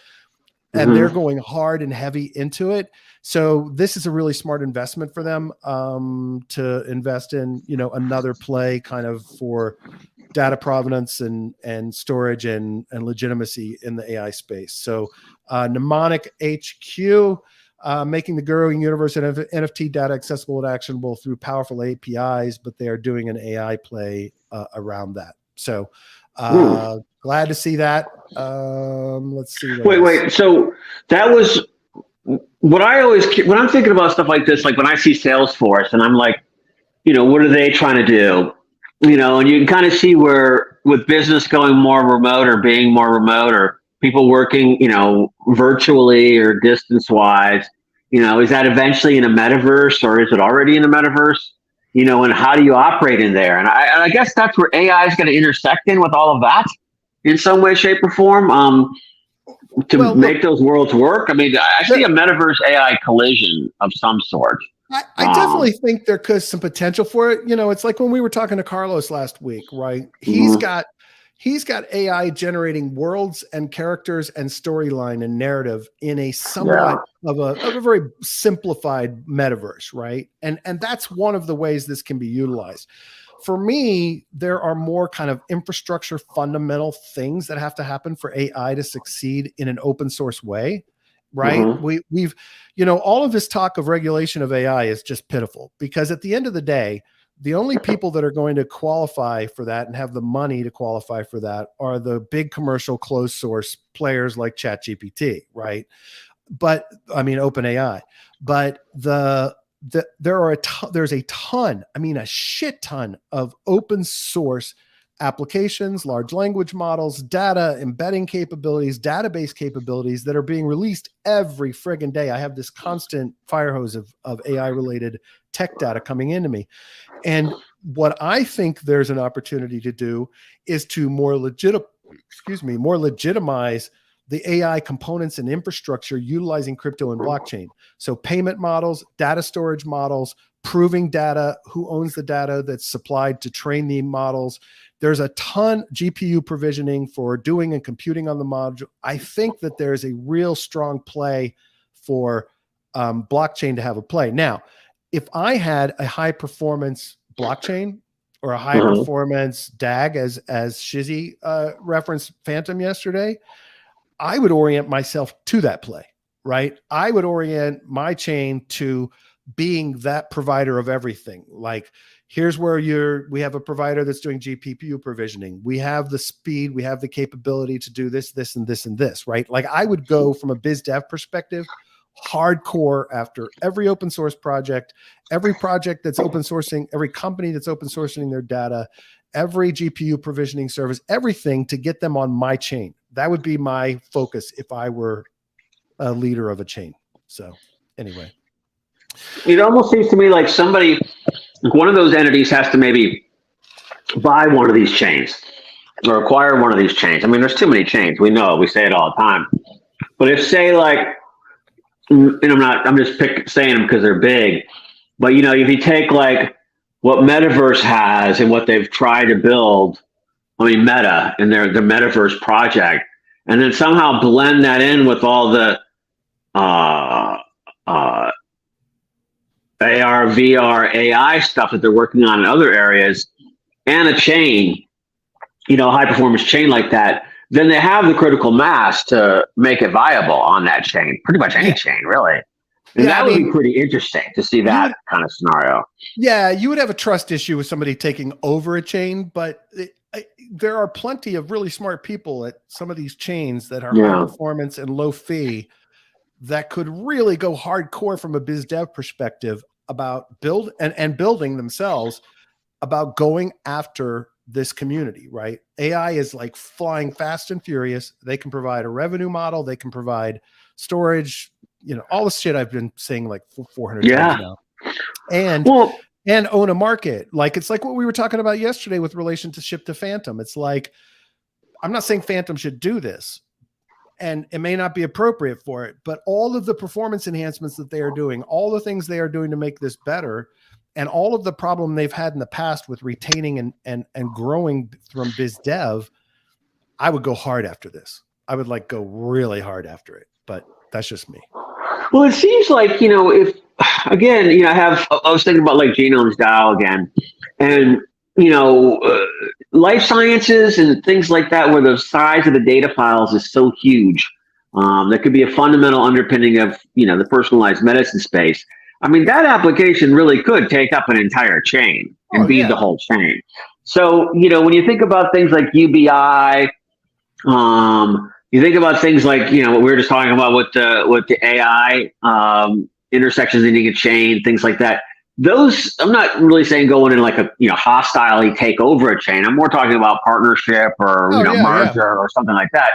and they're going hard and heavy into it. So this is a really smart investment for them to invest in, another play kind of for data provenance and storage and legitimacy in the AI space. So Mnemonic HQ, making the growing universe of NFT data accessible and actionable through powerful APIs, but they are doing an AI play around that. So glad to see that. Let's see. Wait. So that was what when I'm thinking about stuff like this, like when I see Salesforce and I'm like, what are they trying to do? And you can kind of see where with business going more remote or being more remote or people working, virtually or distance wise, is that eventually in a metaverse or is it already in a metaverse? And how do you operate in there? And I guess that's where AI is going to intersect in with all of that in some way, shape, or form to make those worlds work. I mean, I see a metaverse AI collision of some sort. I definitely think there could some potential for it. It's like when we were talking to Carlos last week, right? He's got AI generating worlds and characters and storyline and narrative in a somewhat of a very simplified metaverse, right? And that's one of the ways this can be utilized. For me, there are more kind of infrastructure fundamental things that have to happen for AI to succeed in an open source way. Right. We've, all of this talk of regulation of AI is just pitiful because at the end of the day, the only people that are going to qualify for that and have the money to qualify for that are the big commercial closed source players like ChatGPT. Right. But I mean, OpenAI, but there's a ton, a shit ton of open source applications, large language models, data embedding capabilities, database capabilities that are being released every friggin' day. I have this constant fire hose of AI related tech data coming into me. And what I think there's an opportunity to do is to more legitimize the AI components and infrastructure utilizing crypto and blockchain. So payment models, data storage models, proving data, who owns the data that's supplied to train the models. There's a ton GPU provisioning for doing and computing on the module. I think that there's a real strong play for blockchain to have a play. Now, if I had a high performance blockchain or a high performance DAG, as Shizzy referenced Phantom yesterday, I would orient myself to that play, right? I would orient my chain to being that provider of everything. Like, here's where we have a provider that's doing GPU provisioning. We have the speed, we have the capability to do this, this, and this, and this, right? Like I would go from a biz dev perspective, hardcore after every open source project, every project that's open sourcing, every company that's open sourcing their data, every GPU provisioning service, everything to get them on my chain. That would be my focus if I were a leader of a chain. So anyway. It almost seems to me like one of those entities has to maybe buy one of these chains or acquire one of these chains. I mean, there's too many chains. We know, we say it all the time. But if say and I'm just saying them because they're big, but if you take like what Metaverse has and what they've tried to build, Meta and their Metaverse project, and then somehow blend that in with all the AR, VR, AI stuff that they're working on in other areas, and a chain, high performance chain like that, then they have the critical mass to make it viable on that chain, pretty much any chain, really. And that would be pretty interesting to see that kind of scenario. Yeah, you would have a trust issue with somebody taking over a chain, but there are plenty of really smart people at some of these chains that are high performance and low fee that could really go hardcore from a biz dev perspective about building themselves, about going after this community, right? AI is like flying fast and furious. They can provide a revenue model. They can provide storage, all the shit I've been saying like 400 times now. And own a market. Like, it's like what we were talking about yesterday with relationship to Phantom. It's like, I'm not saying Phantom should do this, and it may not be appropriate for it, but all of the performance enhancements that they are doing, all the things they are doing to make this better, and all of the problem they've had in the past with retaining and growing from biz dev, I would go hard after this. I would like go really hard after it, but that's just me. Well, it seems like, if, again, I was thinking about like Genome's DAO again, and, life sciences and things like that, where the size of the data files is so huge. That could be a fundamental underpinning of, the personalized medicine space. I mean, that application really could take up an entire chain and be the whole chain. So, when you think about things like UBI, you think about things like, what we were just talking about with the AI, intersections needing a chain, things like that. Those, I'm not really saying go in and like a, hostilely take over a chain. I'm more talking about partnership or, merger or something like that.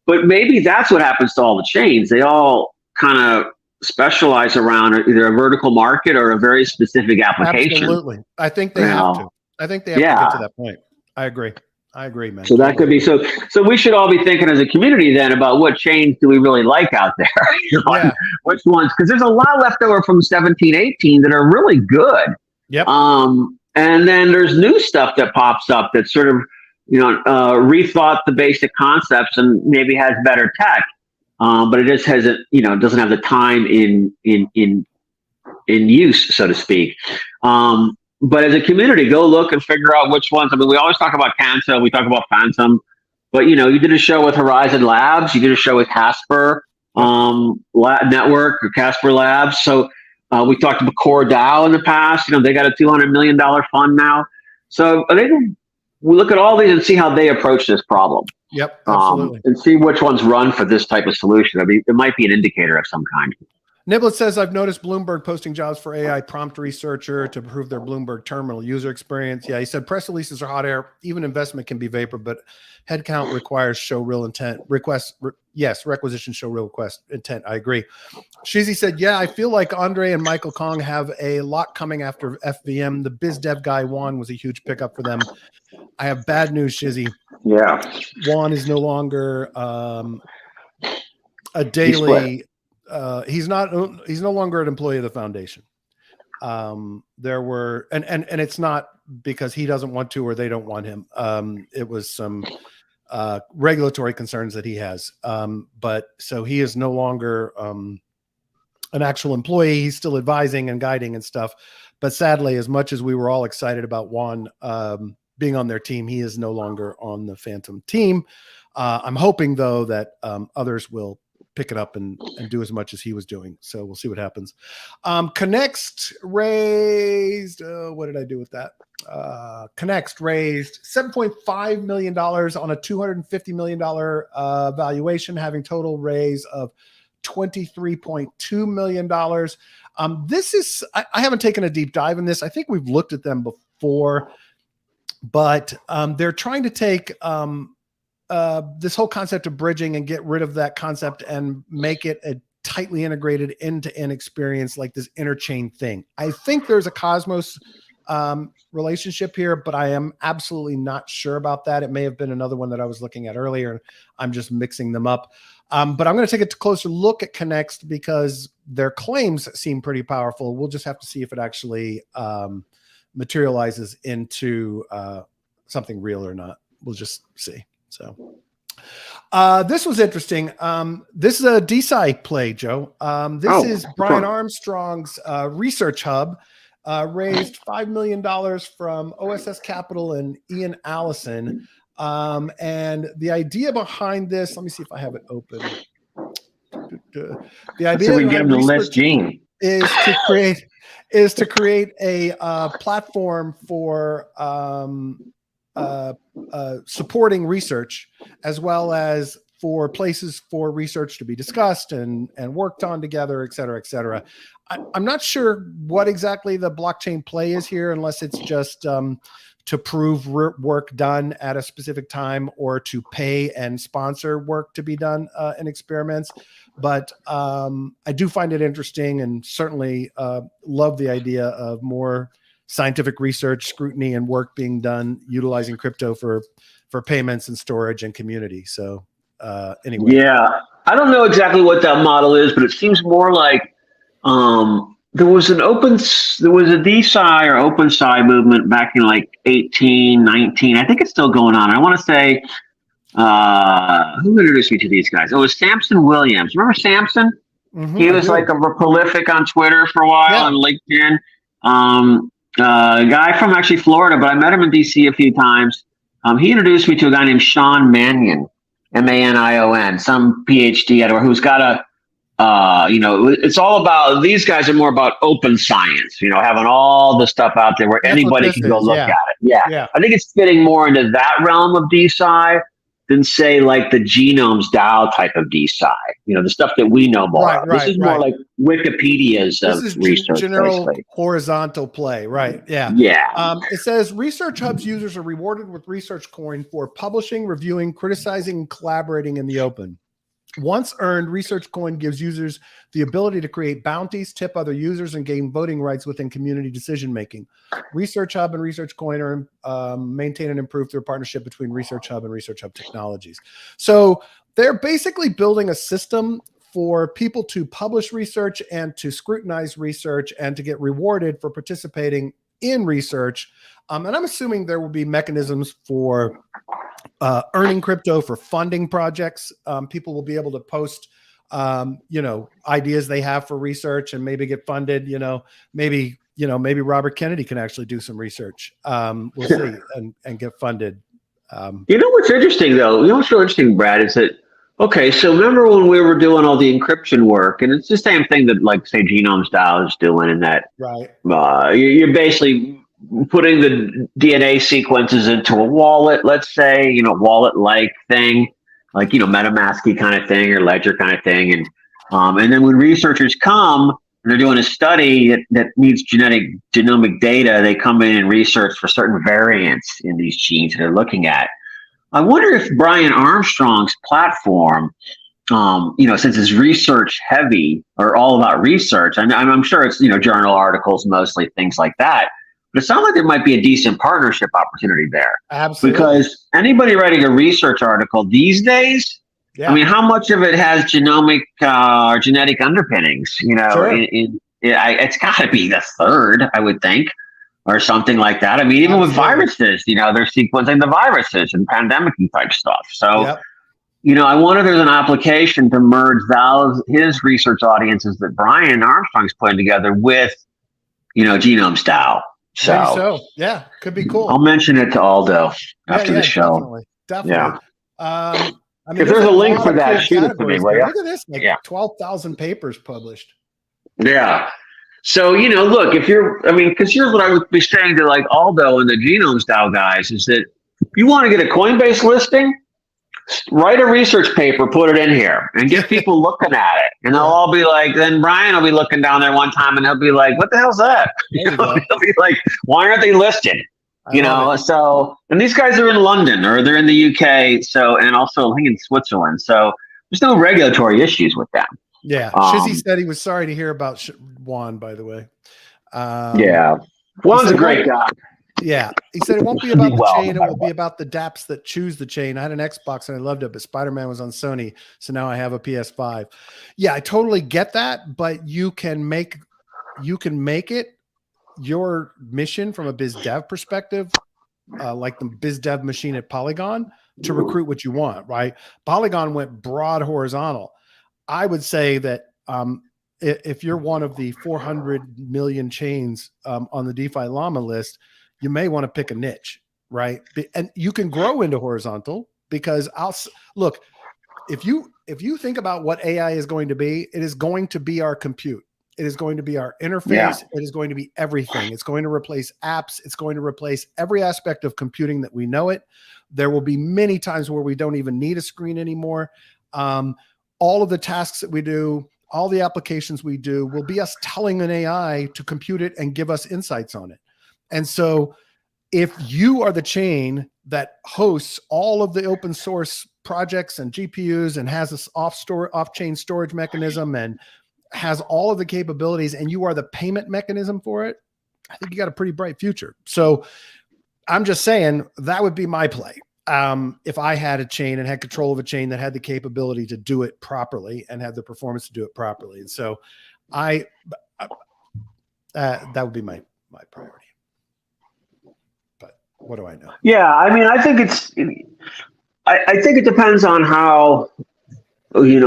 But maybe that's what happens to all the chains. They all kind of specialize around either a vertical market or a very specific application. Absolutely. I think they have to. I think they have to get to that point. I agree, man. So that could be so we should all be thinking as a community then about what chains do we really like out there? Which ones? Because there's a lot left over from 17, 18 that are really good. Yep. And then there's new stuff that pops up that sort of, rethought the basic concepts and maybe has better tech. But it just hasn't, doesn't have the time in use, so to speak. But as a community, go look and figure out which ones. I mean, we always talk about Cancer, we talk about Phantom, but you did a show with Horizon Labs, you did a show with Casper Network or Casper Labs. So we talked about Core DAO in the past. They got a $200 million fund now. So I think we look at all these and see how they approach this problem. Yep, absolutely. And see which ones run for this type of solution. I mean, it might be an indicator of some kind. Niblet says, I've noticed Bloomberg posting jobs for AI prompt researcher to improve their Bloomberg terminal user experience. Yeah, he said press releases are hot air. Even investment can be vapor, but headcount requires show real intent. Requisition show real request intent. I agree. Shizzy said, yeah, I feel like Andre and Michael Kong have a lot coming after FVM. The biz dev guy, Juan, was a huge pickup for them. I have bad news, Shizzy. Yeah. Juan is no longer a daily... he's no longer an employee of the foundation. There were, and it's not because he doesn't want to, or they don't want him. It was some, regulatory concerns that he has. But so he is no longer, an actual employee. He's still advising and guiding and stuff. But sadly, as much as we were all excited about Juan, being on their team, he is no longer on the Phantom team. I'm hoping though that, others will pick it up and do as much as he was doing. So we'll see what happens. Connext raised, what did I do with that? Connext raised $7.5 million on a $250 million valuation, having total raise of $23.2 million. This is, I haven't taken a deep dive in this. I think we've looked at them before, but they're trying to take this whole concept of bridging and get rid of that concept and make it a tightly integrated end-to-end experience, like this interchain thing. I think there's a Cosmos relationship here, but I am absolutely not sure about that. It may have been another one that I was looking at earlier, and I'm just mixing them up. But I'm going to take a closer look at Connext because their claims seem pretty powerful. We'll just have to see if it actually materializes into something real or not. We'll just see. So this was interesting. This is a DeFi play, Joe. This is Brian Armstrong's research hub, raised $5 million from OSS Capital and Ian Allison. And the idea behind this, let me see if I have it open. The idea we give him the list, Gene. is to create a platform for supporting research, as well as for places for research to be discussed and worked on together, et cetera, et cetera. I'm not sure what exactly the blockchain play is here, unless it's just to prove work done at a specific time or to pay and sponsor work to be done in experiments. But I do find it interesting, and certainly love the idea of more scientific research, scrutiny, and work being done utilizing crypto for payments and storage and community. So anyway. Yeah. I don't know exactly what that model is, but it seems more like there was a DeFi or OpenSci movement back in like 18, 19. I think it's still going on. I want to say who introduced me to these guys? Oh, it was Samson Williams. Remember Samson? He was like a prolific on Twitter for a while and LinkedIn. A guy from actually Florida, but I met him in DC a few times. He introduced me to a guy named Sean Mannion, Manion, some PhD who's got a, it's all about, these guys are more about open science, having all the stuff out there where anybody can go look at it. Yeah. I think it's fitting more into that realm of DeFi than say like the genomes DAO type of DeFi, the stuff that we know more. This is more like Wikipedia's of research. General horizontal play, right? Yeah. Yeah. It says Research Hub's users are rewarded with Research Coin for publishing, reviewing, criticizing, and collaborating in the open. Once earned, Research Coin gives users the ability to create bounties, tip other users, and gain voting rights within community decision-making. Research Hub and Research Coin maintain and improve their partnership between Research Hub and Research Hub Technologies. So they're basically building a system for people to publish research and to scrutinize research and to get rewarded for participating in research. And I'm assuming there will be mechanisms for earning crypto for funding projects. People will be able to post, ideas they have for research and maybe get funded. Maybe Robert Kennedy can actually do some research. We'll see and get funded. What's interesting though? What's really interesting, Brad, is that okay. So remember when we were doing all the encryption work, and it's the same thing that like say Genomes DAO is doing, in that you're basically putting the DNA sequences into a wallet, let's say, wallet-like thing, like, MetaMask kind of thing or Ledger kind of thing. And then when researchers come and they're doing a study that needs genomic data, they come in and research for certain variants in these genes that they're looking at. I wonder if Brian Armstrong's platform, since it's research heavy or all about research, I'm sure it's, journal articles, mostly things like that. But it sounds like there might be a decent partnership opportunity there. Absolutely. Because anybody writing a research article these days, how much of it has genomic or genetic underpinnings? Sure. It's got to be the third, I would think, or something like that. Even with viruses, they're sequencing the viruses and pandemic type stuff. So, I wonder if there's an application to merge his research audiences that Brian Armstrong's putting together with, Genomes DAO. So yeah, could be cool. I'll mention it to Aldo after the show. Definitely. Yeah. If there's a link for that, shoot it to me. Look at this, 12,000 papers published. Yeah. So, look, because here's what I would be saying to like Aldo and the Genomes DAO guys is that if you want to get a Coinbase listing, write a research paper, put it in here, and get people looking at it. And they'll all be like, then Brian will be looking down there one time and he'll be like, what the hell's that? He'll be like, why aren't they listed? So, and these guys are in London or they're in the UK. So, and also I think in Switzerland. So there's no regulatory issues with them. Yeah. Shizzy said he was sorry to hear about Juan, by the way. Juan's a great guy. Yeah, he said it won't be about the chain, it will be about the dApps that choose the chain. I had an Xbox and I loved it, but Spider-Man was on Sony, so now I have a PS5. Yeah, I totally get that, but you can make it your mission from a biz dev perspective, like the biz dev machine at Polygon, to recruit what you want, right? Polygon went broad horizontal. I would say that if you're one of the 400 million chains on the DeFi Llama list, you may want to pick a niche, right? And you can grow into horizontal because look, if you think about what AI is going to be, it is going to be our compute. It is going to be our interface. Yeah. It is going to be everything. It's going to replace apps. It's going to replace every aspect of computing that we know it. There will be many times where we don't even need a screen anymore. All of the tasks that we do, all the applications we do will be us telling an AI to compute it and give us insights on it. And so if you are the chain that hosts all of the open source projects and GPUs and has this off-chain storage mechanism and has all of the capabilities and you are the payment mechanism for it, I think you got a pretty bright future. So I'm just saying that would be my play. if I had a chain and had control of a chain that had the capability to do it properly and had the performance to do it properly. And so that would be my priority. But what do I know? Yeah, I mean, I think it depends on how, I mean,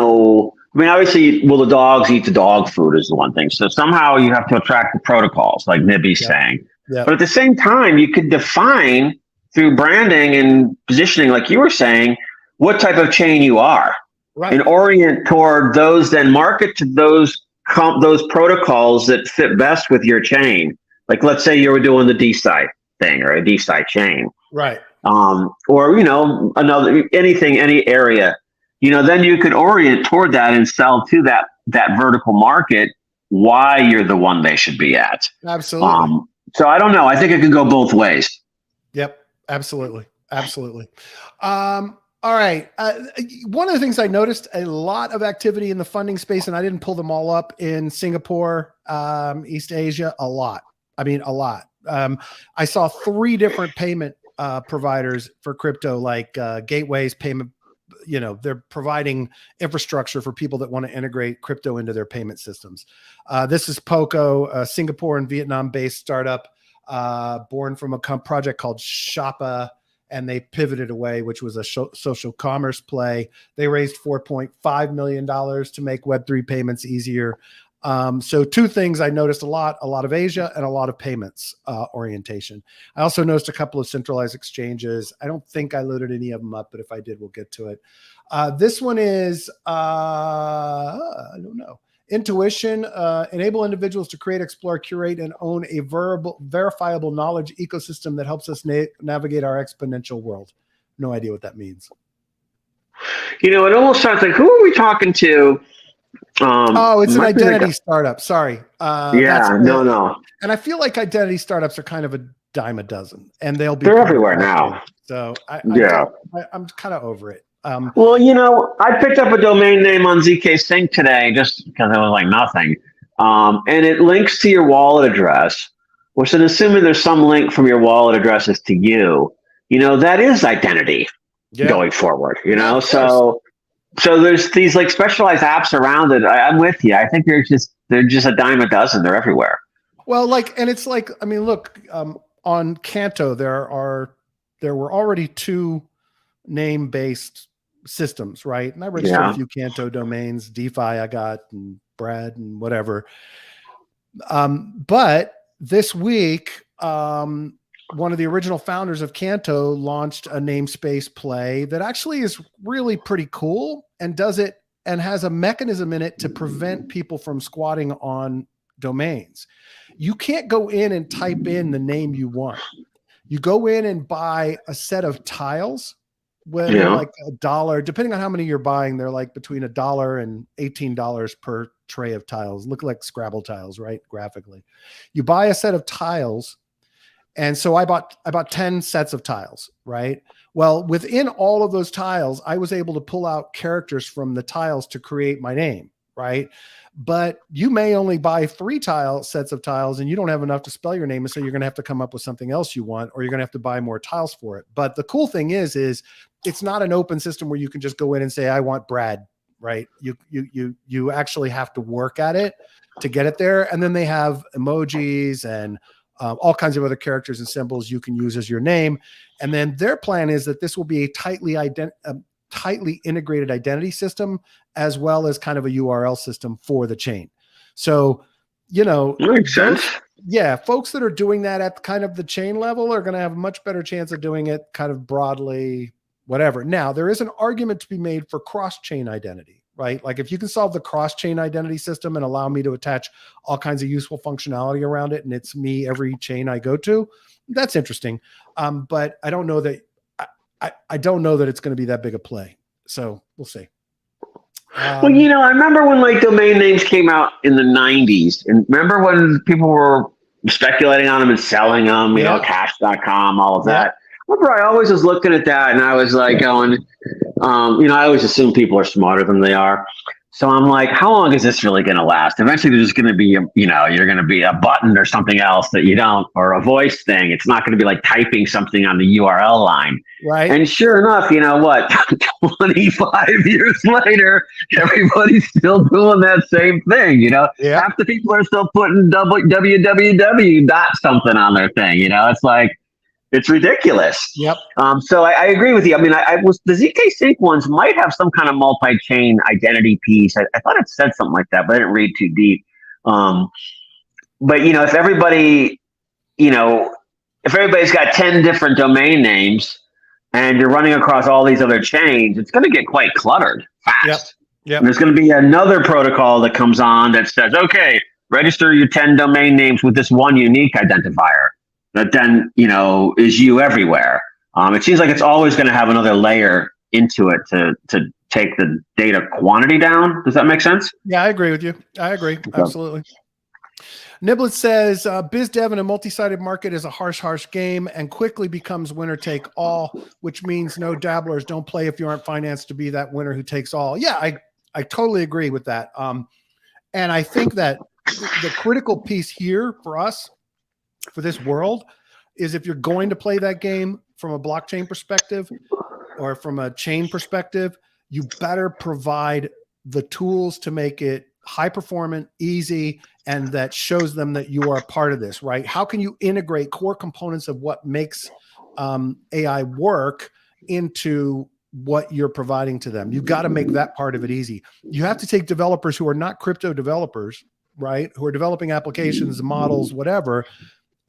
obviously, will the dogs eat the dog food is the one thing. So somehow you have to attract the protocols, like Nibby's saying. But at the same time, you could define through branding and positioning, like you were saying, what type of chain you are, and orient toward those, then market to those protocols that fit best with your chain. Like, let's say you were doing the DeFi thing or a DeFi chain, right? Or any area. Then you could orient toward that and sell to that vertical market why you're the one they should be at. Absolutely. So I don't know. I think it can go both ways. Yep. Absolutely. All right. One of the things I noticed, a lot of activity in the funding space, and I didn't pull them all up, in Singapore, East Asia, a lot. I mean, a lot. I saw 3 different payment providers for crypto, like gateways, payment. They're providing infrastructure for people that want to integrate crypto into their payment systems. This is Poco, a Singapore and Vietnam-based startup, born from a project called Shoppa, and they pivoted away, which was a social commerce play. They raised $4.5 million to make Web3 payments easier. So 2 things I noticed a lot of Asia and a lot of payments orientation. I also noticed a couple of centralized exchanges. I don't think I loaded any of them up, but if I did, we'll get to it. This one is, I don't know. Intuition, enable individuals to create, explore, curate, and own a verifiable knowledge ecosystem that helps us navigate our exponential world. No idea what that means. It almost sounds like, who are we talking to? It's an identity startup. Sorry. No. And I feel like identity startups are kind of a dime a dozen, and they're everywhere now. So I'm kind of over it. I picked up a domain name on ZK Sync today just because it was like nothing. And it links to your wallet address, which is assuming there's some link from your wallet addresses to you. That is identity going forward, So there's these like specialized apps around it. I'm with you. I think they're just a dime a dozen. They're everywhere. Well, look, on Canto, there were already 2 name-based systems, right? And I registered a few Canto domains, DeFi I got, and Brad and whatever. But this week, one of the original founders of Canto launched a namespace play that actually is really pretty cool and does it and has a mechanism in it to prevent people from squatting on domains. You can't go in and type in the name you want. You go in and buy a set of tiles with like $1, depending on how many you're buying. They're like between $1 and $18 per tray of tiles. Look like Scrabble tiles, right? Graphically, you buy a set of tiles. And so I bought 10 sets of tiles, right? Well, within all of those tiles, I was able to pull out characters from the tiles to create my name, right? But you may only buy 3 sets of tiles and you don't have enough to spell your name. And so you're going to have to come up with something else you want, or you're going to have to buy more tiles for it. But the cool thing is it's not an open system where you can just go in and say, I want Brad, right? You actually have to work at it to get it there. And then they have emojis and all kinds of other characters and symbols you can use as your name. And then their plan is that this will be a tightly integrated identity system, as well as kind of a URL system for the chain. So, makes sense. Yeah. Folks that are doing that at kind of the chain level are going to have a much better chance of doing it kind of broadly, whatever. Now, there is an argument to be made for cross-chain identity, right? Like if you can solve the cross-chain identity system and allow me to attach all kinds of useful functionality around it, and it's me every chain I go to, that's interesting. But I don't know that I don't know that it's going to be that big a play. So we'll see. Well, I remember when like domain names came out in the 90s, and remember when people were speculating on them and selling them, cash.com, all of that. Remember, I always was looking at that and I was like going, I always assume people are smarter than they are. So I'm like, how long is this really going to last? Eventually, there's going to be, you're going to be a button or something else that you don't, or a voice thing. It's not going to be like typing something on the URL line. Right. And sure enough, you know what? 25 years later, everybody's still doing that same thing. Yeah. Half the people are still putting www dot something on their thing. It's like, it's ridiculous. Yep. So I agree with you. I mean, I was the ZK Sync ones might have some kind of multi-chain identity piece. I thought it said something like that, but I didn't read too deep. But if everybody, if everybody's got 10 different domain names and you're running across all these other chains, it's going to get quite cluttered fast. Yep. Yep. And there's going to be another protocol that comes on that says, okay, register your 10 domain names with this one unique identifier that then, is you everywhere. It seems like it's always going to have another layer into it to take the data quantity down. Does that make sense? Yeah, I agree with you. I agree. Okay. Absolutely. Niblet says, biz dev in a multi-sided market is a harsh game and quickly becomes winner take all, which means no dabblers. Don't play if you aren't financed to be that winner who takes all. Yeah, I totally agree with that. And I think that the critical piece here for us, for this world, is if you're going to play that game from a blockchain perspective or from a chain perspective, you better provide the tools to make it high performant, easy, and that shows them that you are a part of this, right? How can you integrate core components of what makes AI work into what you're providing to them? You got to make that part of it easy. You have to take developers who are not crypto developers, right? Who are developing applications, models, whatever,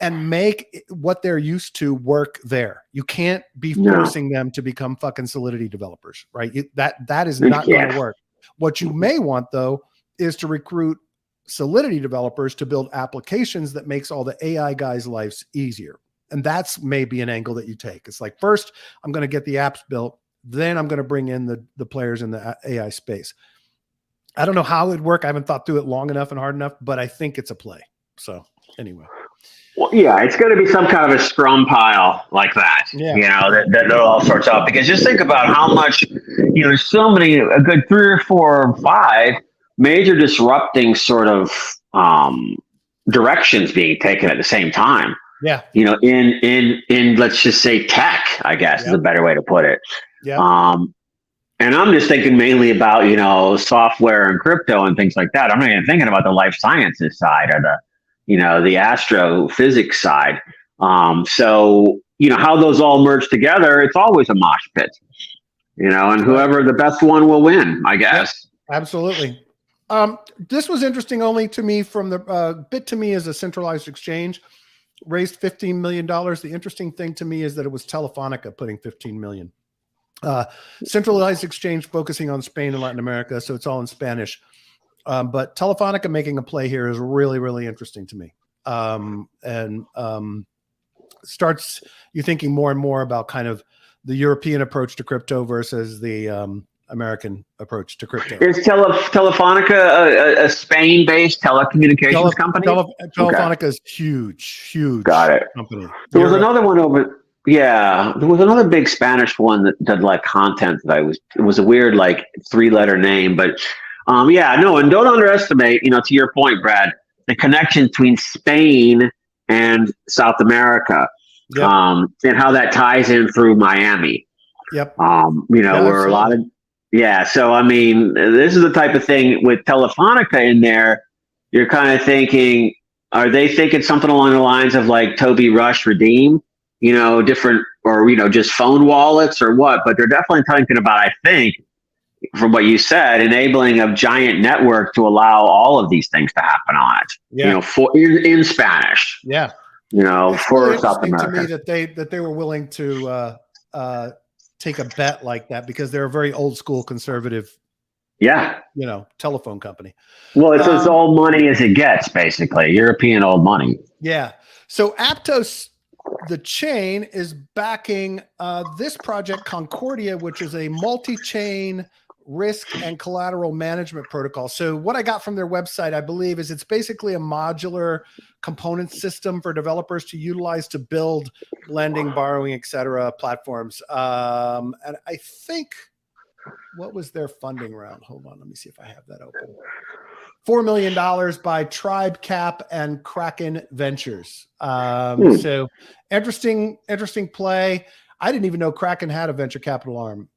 and make what they're used to work there. You can't be forcing them to become fucking Solidity developers, right? That is not going to work. What you may want, though, is to recruit Solidity developers to build applications that makes all the AI guys' lives easier. And that's maybe an angle that you take. It's like, first, I'm going to get the apps built. Then I'm going to bring in the players in the AI space. I don't know how it'd work. I haven't thought through it long enough and hard enough, but I think it's a play. So anyway. Well, yeah, it's going to be some kind of a scrum pile like that, that all sorts out. Because just think about how much, there's so many, a good 3 or 4 or 5 major disrupting sort of directions being taken at the same time. Yeah. In let's just say tech, I guess is a better way to put it. Yeah. And I'm just thinking mainly about, software and crypto and things like that. I'm not even thinking about the life sciences side or the astrophysics side. So, how those all merge together, it's always a mosh pit, and whoever the best one will win, I guess. Yep, absolutely. This was interesting only to me from the Bit2Me as a centralized exchange raised $15 million. The interesting thing to me is that it was Telefonica putting $15 million. Centralized exchange focusing on Spain and Latin America. So it's all in Spanish. But Telefonica making a play here is really, really interesting to me. Starts you thinking more and more about kind of the European approach to crypto versus the American approach to crypto. Is Telefonica a Spain-based telecommunications company? Telefonica is huge. Got it. Company. There was another one over. Yeah, there was another big Spanish one that did like content that it was a weird like 3-letter name, but and don't underestimate, to your point, Brad, the connection between Spain and South America, and how that ties in through Miami. Yep. Where a lot of so I mean, this is the type of thing with Telefonica in there. You're kind of thinking, are they thinking something along the lines of like Toby Rush Redeem? Different, or just phone wallets or what? But they're definitely thinking about, I think, from what you said, enabling a giant network to allow all of these things to happen on it. Yeah. In Spanish. Yeah. It's for really South America. To me that they were willing to take a bet like that because they're a very old school conservative. Yeah. Telephone company. Well, it's as old money as it gets, basically. European old money. Yeah. So Aptos, the chain, is backing this project Concordia, which is a multi-chain risk and collateral management protocol. So what I got from their website, I believe, is it's basically a modular component system for developers to utilize to build lending, borrowing, et cetera, platforms. And I think what was their funding round? Hold on, let me see if I have that open. $4 million by Tribe Cap and Kraken Ventures. So interesting play. I didn't even know Kraken had a venture capital arm.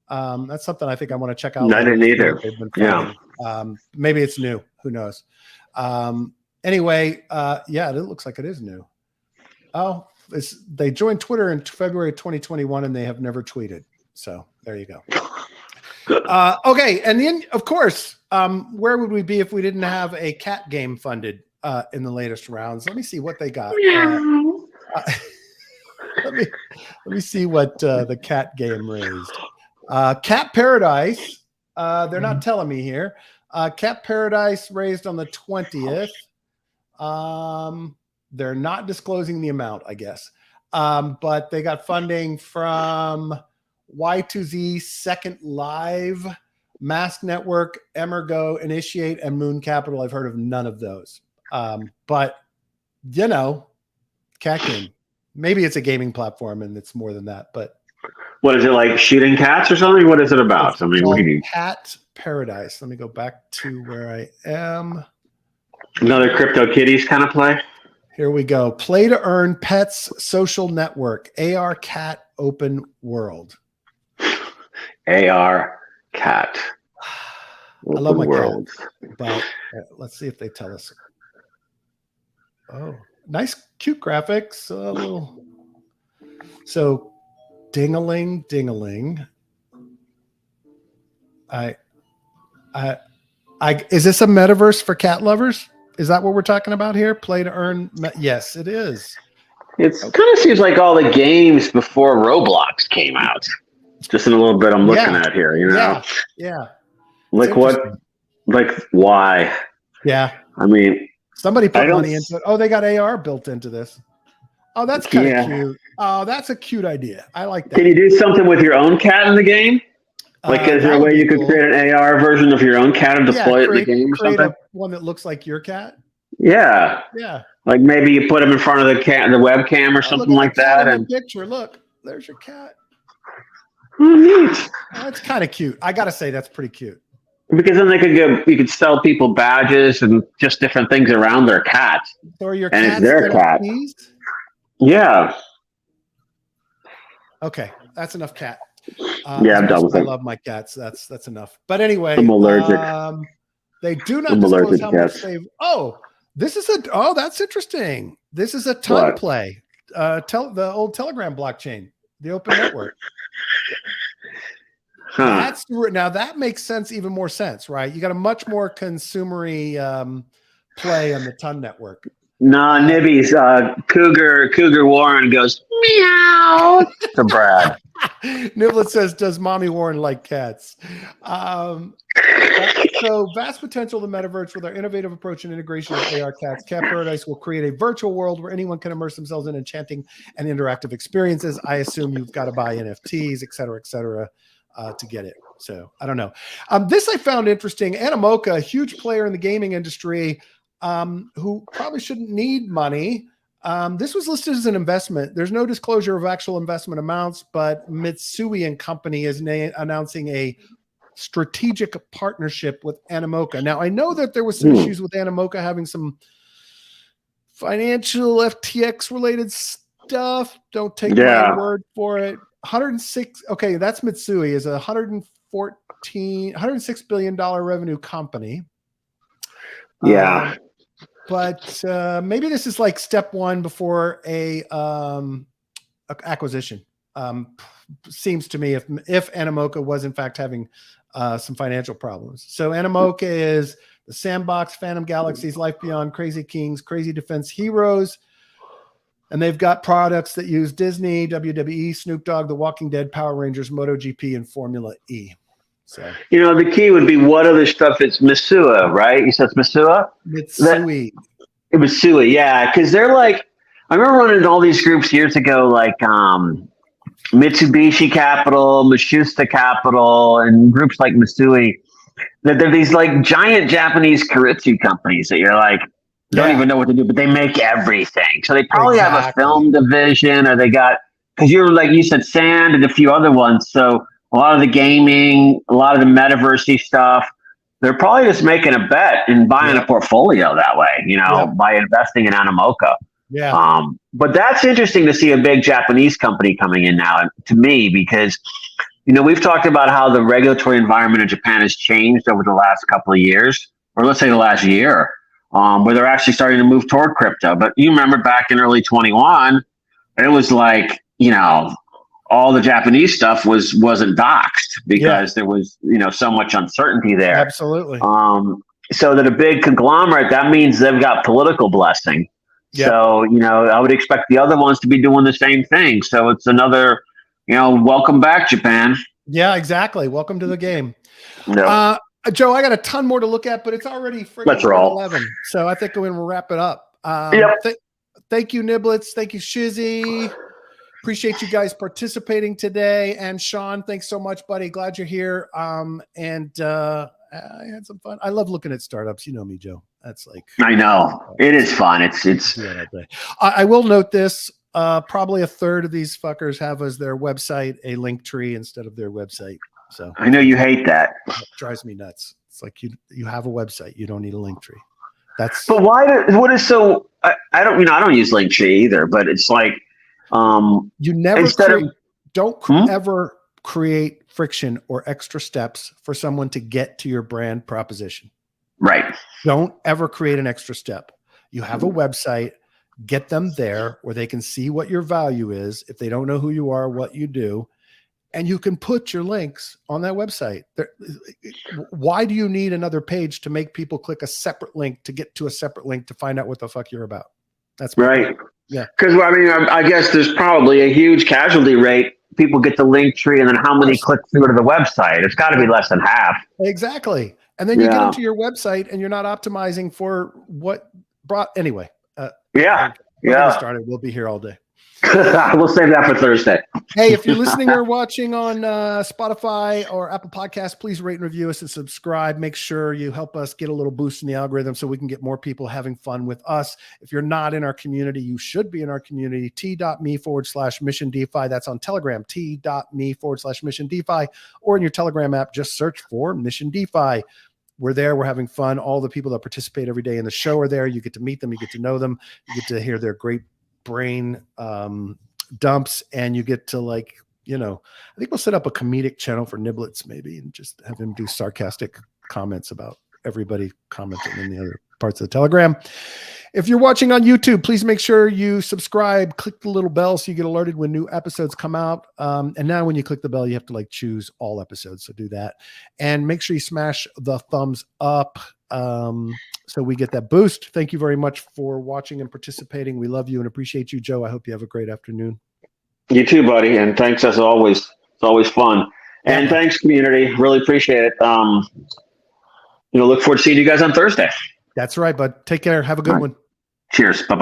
That's something I think I want to check out. I didn't either. Yeah. Maybe it's new. Who knows? Anyway, yeah, it looks like it is new. Oh, they joined Twitter in February 2021 and they have never tweeted. So there you go. Okay. And then of course, where would we be if we didn't have a cat game funded in the latest rounds? Let me see what they got. Let me see what the cat game raised. Cat Paradise. They're not telling me here. Cat Paradise raised on the 20th. They're not disclosing the amount, I guess. But they got funding from Y2Z, Second Live, Mask Network, Emergo, Initiate, and Moon Capital. I've heard of none of those. But, you know, cat game. Maybe it's a gaming platform and it's more than that. But what is it, like shooting cats or something? What is it about? I mean, what do you... Cat Paradise. Let me go back to where I am. Another Crypto Kitties kind of play. Here we go. Play to earn pets social network. AR Cat open world. AR Cat. I love my world. Cat. But let's see if they tell us. Oh, nice, cute graphics. So, ding-a-ling, ding-a-ling. Is this a metaverse for cat lovers? Is that what we're talking about here? Play to earn? Yes, it is. It kind of seems like all the games before Roblox came out. Just in a little bit I'm looking at here, you know? Yeah. Like what? Like why? Yeah. I mean, somebody put money into it. Oh, they got AR built into this. Oh, that's kind of cute. Oh, that's a cute idea. I like that. Can you do something with your own cat in the game? Like, is there a way you could create an AR version of your own cat and deploy it in the game or something? One that looks like your cat? Yeah. Yeah. Like maybe you put him in front of the webcam or something like that. And picture, look, there's your cat. Oh, neat. That's kind of cute. I got to say, that's pretty cute. Because then you could sell people badges and just different things around their cat. So are your and cats it's their cat. NFTs? Yeah. Okay, that's enough cat. Yeah, I'm done with it. I love my cats. That's enough. But anyway, I'm allergic. They do not disclose how much they've. Oh, that's interesting. This is a ton play. The old Telegram blockchain, the open network. Huh. Now that makes sense, even more sense, right? You got a much more consumery play on the Ton network. Nah, Nibby's Cougar Warren goes meow to Brad. Niblet says, "Does Mommy Warren like cats?" So vast potential of the metaverse with our innovative approach and integration of AR cats. Cat Paradise will create a virtual world where anyone can immerse themselves in enchanting and interactive experiences. I assume you've got to buy NFTs, et cetera, to get it. So I don't know. This I found interesting. Animoca, a huge player in the gaming industry, who probably shouldn't need money. This was listed as an investment. There's no disclosure of actual investment amounts, but Mitsui and Company is announcing a strategic partnership with Animoca. Now, I know that there was some issues with Animoca having some financial FTX related stuff. Don't take my word for it. 106. Okay, that's Mitsui, is a $106 billion revenue company. Yeah. But maybe this is like step one before a acquisition. Seems to me if Animoca was in fact having some financial problems. So Animoca is the Sandbox, Phantom Galaxies, Life Beyond, Crazy Kings, Crazy Defense Heroes. And they've got products that use Disney, WWE, Snoop Dogg, The Walking Dead, Power Rangers, MotoGP, and Formula E. So, you know, the key would be what other stuff. It's Mitsui, right? You said it's Mitsui? Mitsui. It was Mitsui, yeah. Because they're like, I remember running in all these groups years ago, like Mitsubishi Capital, Matsushita Capital, and groups like Mitsui. That they're these like giant Japanese karitsu companies that you're like, don't even know what to do, but they make everything. So they probably have a film division, or they got, because you're like, you said Sand and a few other ones. So a lot of the gaming, a lot of the metaversy stuff. They're probably just making a bet and buying a portfolio that way, by investing in Animoca. Yeah. But that's interesting to see a big Japanese company coming in now, to me, because we've talked about how the regulatory environment in Japan has changed over the last couple of years, or let's say the last year, where they're actually starting to move toward crypto. But you remember back in early 21, it was like, all the Japanese stuff wasn't doxed because there was, so much uncertainty there. Absolutely. So that a big conglomerate, that means they've got political blessing. Yep. So, I would expect the other ones to be doing the same thing. So it's another, welcome back, Japan. Yeah, exactly. Welcome to the game. No. Joe, I got a ton more to look at, but it's already freaking 11. So I think we'll wrap it up. Thank you, Niblets. Thank you, Shizzy. Appreciate you guys participating today. And Sean, thanks so much, buddy. Glad you're here. I had some fun. I love looking at startups. You know me, Joe. That's like, I know it is fun. It's. I will note this. Probably a third of these fuckers have as their website a link tree instead of their website. So I know you hate that. It drives me nuts. It's like you have a website. You don't need a link tree. But what is so? I don't use Linktree either. But it's like. You never ever create friction or extra steps for someone to get to your brand proposition. Right. Don't ever create an extra step. You have a website, get them there where they can see what your value is. If they don't know who you are, what you do, and you can put your links on that website. Why do you need another page to make people click a separate link to get to a separate link to find out what the fuck you're about? That's right. Point. Yeah. Because I guess there's probably a huge casualty rate. People get the link tree, and then how many click through to the website? It's got to be less than half. Exactly. And then you get into your website, and you're not optimizing for what brought anyway. Started. We'll be here all day. We'll save that for Thursday. Hey, if you're listening or watching on Spotify or Apple Podcasts, please rate and review us and subscribe. Make sure you help us get a little boost in the algorithm so we can get more people having fun with us. If you're not in our community, you should be in our community. T.me/Mission DeFi. That's on Telegram. T.me/Mission DeFi. Or in your Telegram app, just search for Mission DeFi. We're there. We're having fun. All the people that participate every day in the show are there. You get to meet them. You get to know them. You get to hear their great brain dumps, and you get to I think we'll set up a comedic channel for Niblets maybe and just have him do sarcastic comments about everybody commenting in the other parts of the Telegram. If you're watching on YouTube, please make sure you subscribe, click the little bell so you get alerted when new episodes come out. And now when you click the bell, you have to choose all episodes. So do that. And make sure you smash the thumbs up so we get that boost. Thank you very much for watching and participating. We love you and appreciate you, Joe. I hope you have a great afternoon. You too, buddy. And thanks as always. It's always fun. And thanks, community. Really appreciate it. Look forward to seeing you guys on Thursday. That's right, bud. Take care. Have a good one. Cheers. Bye-bye.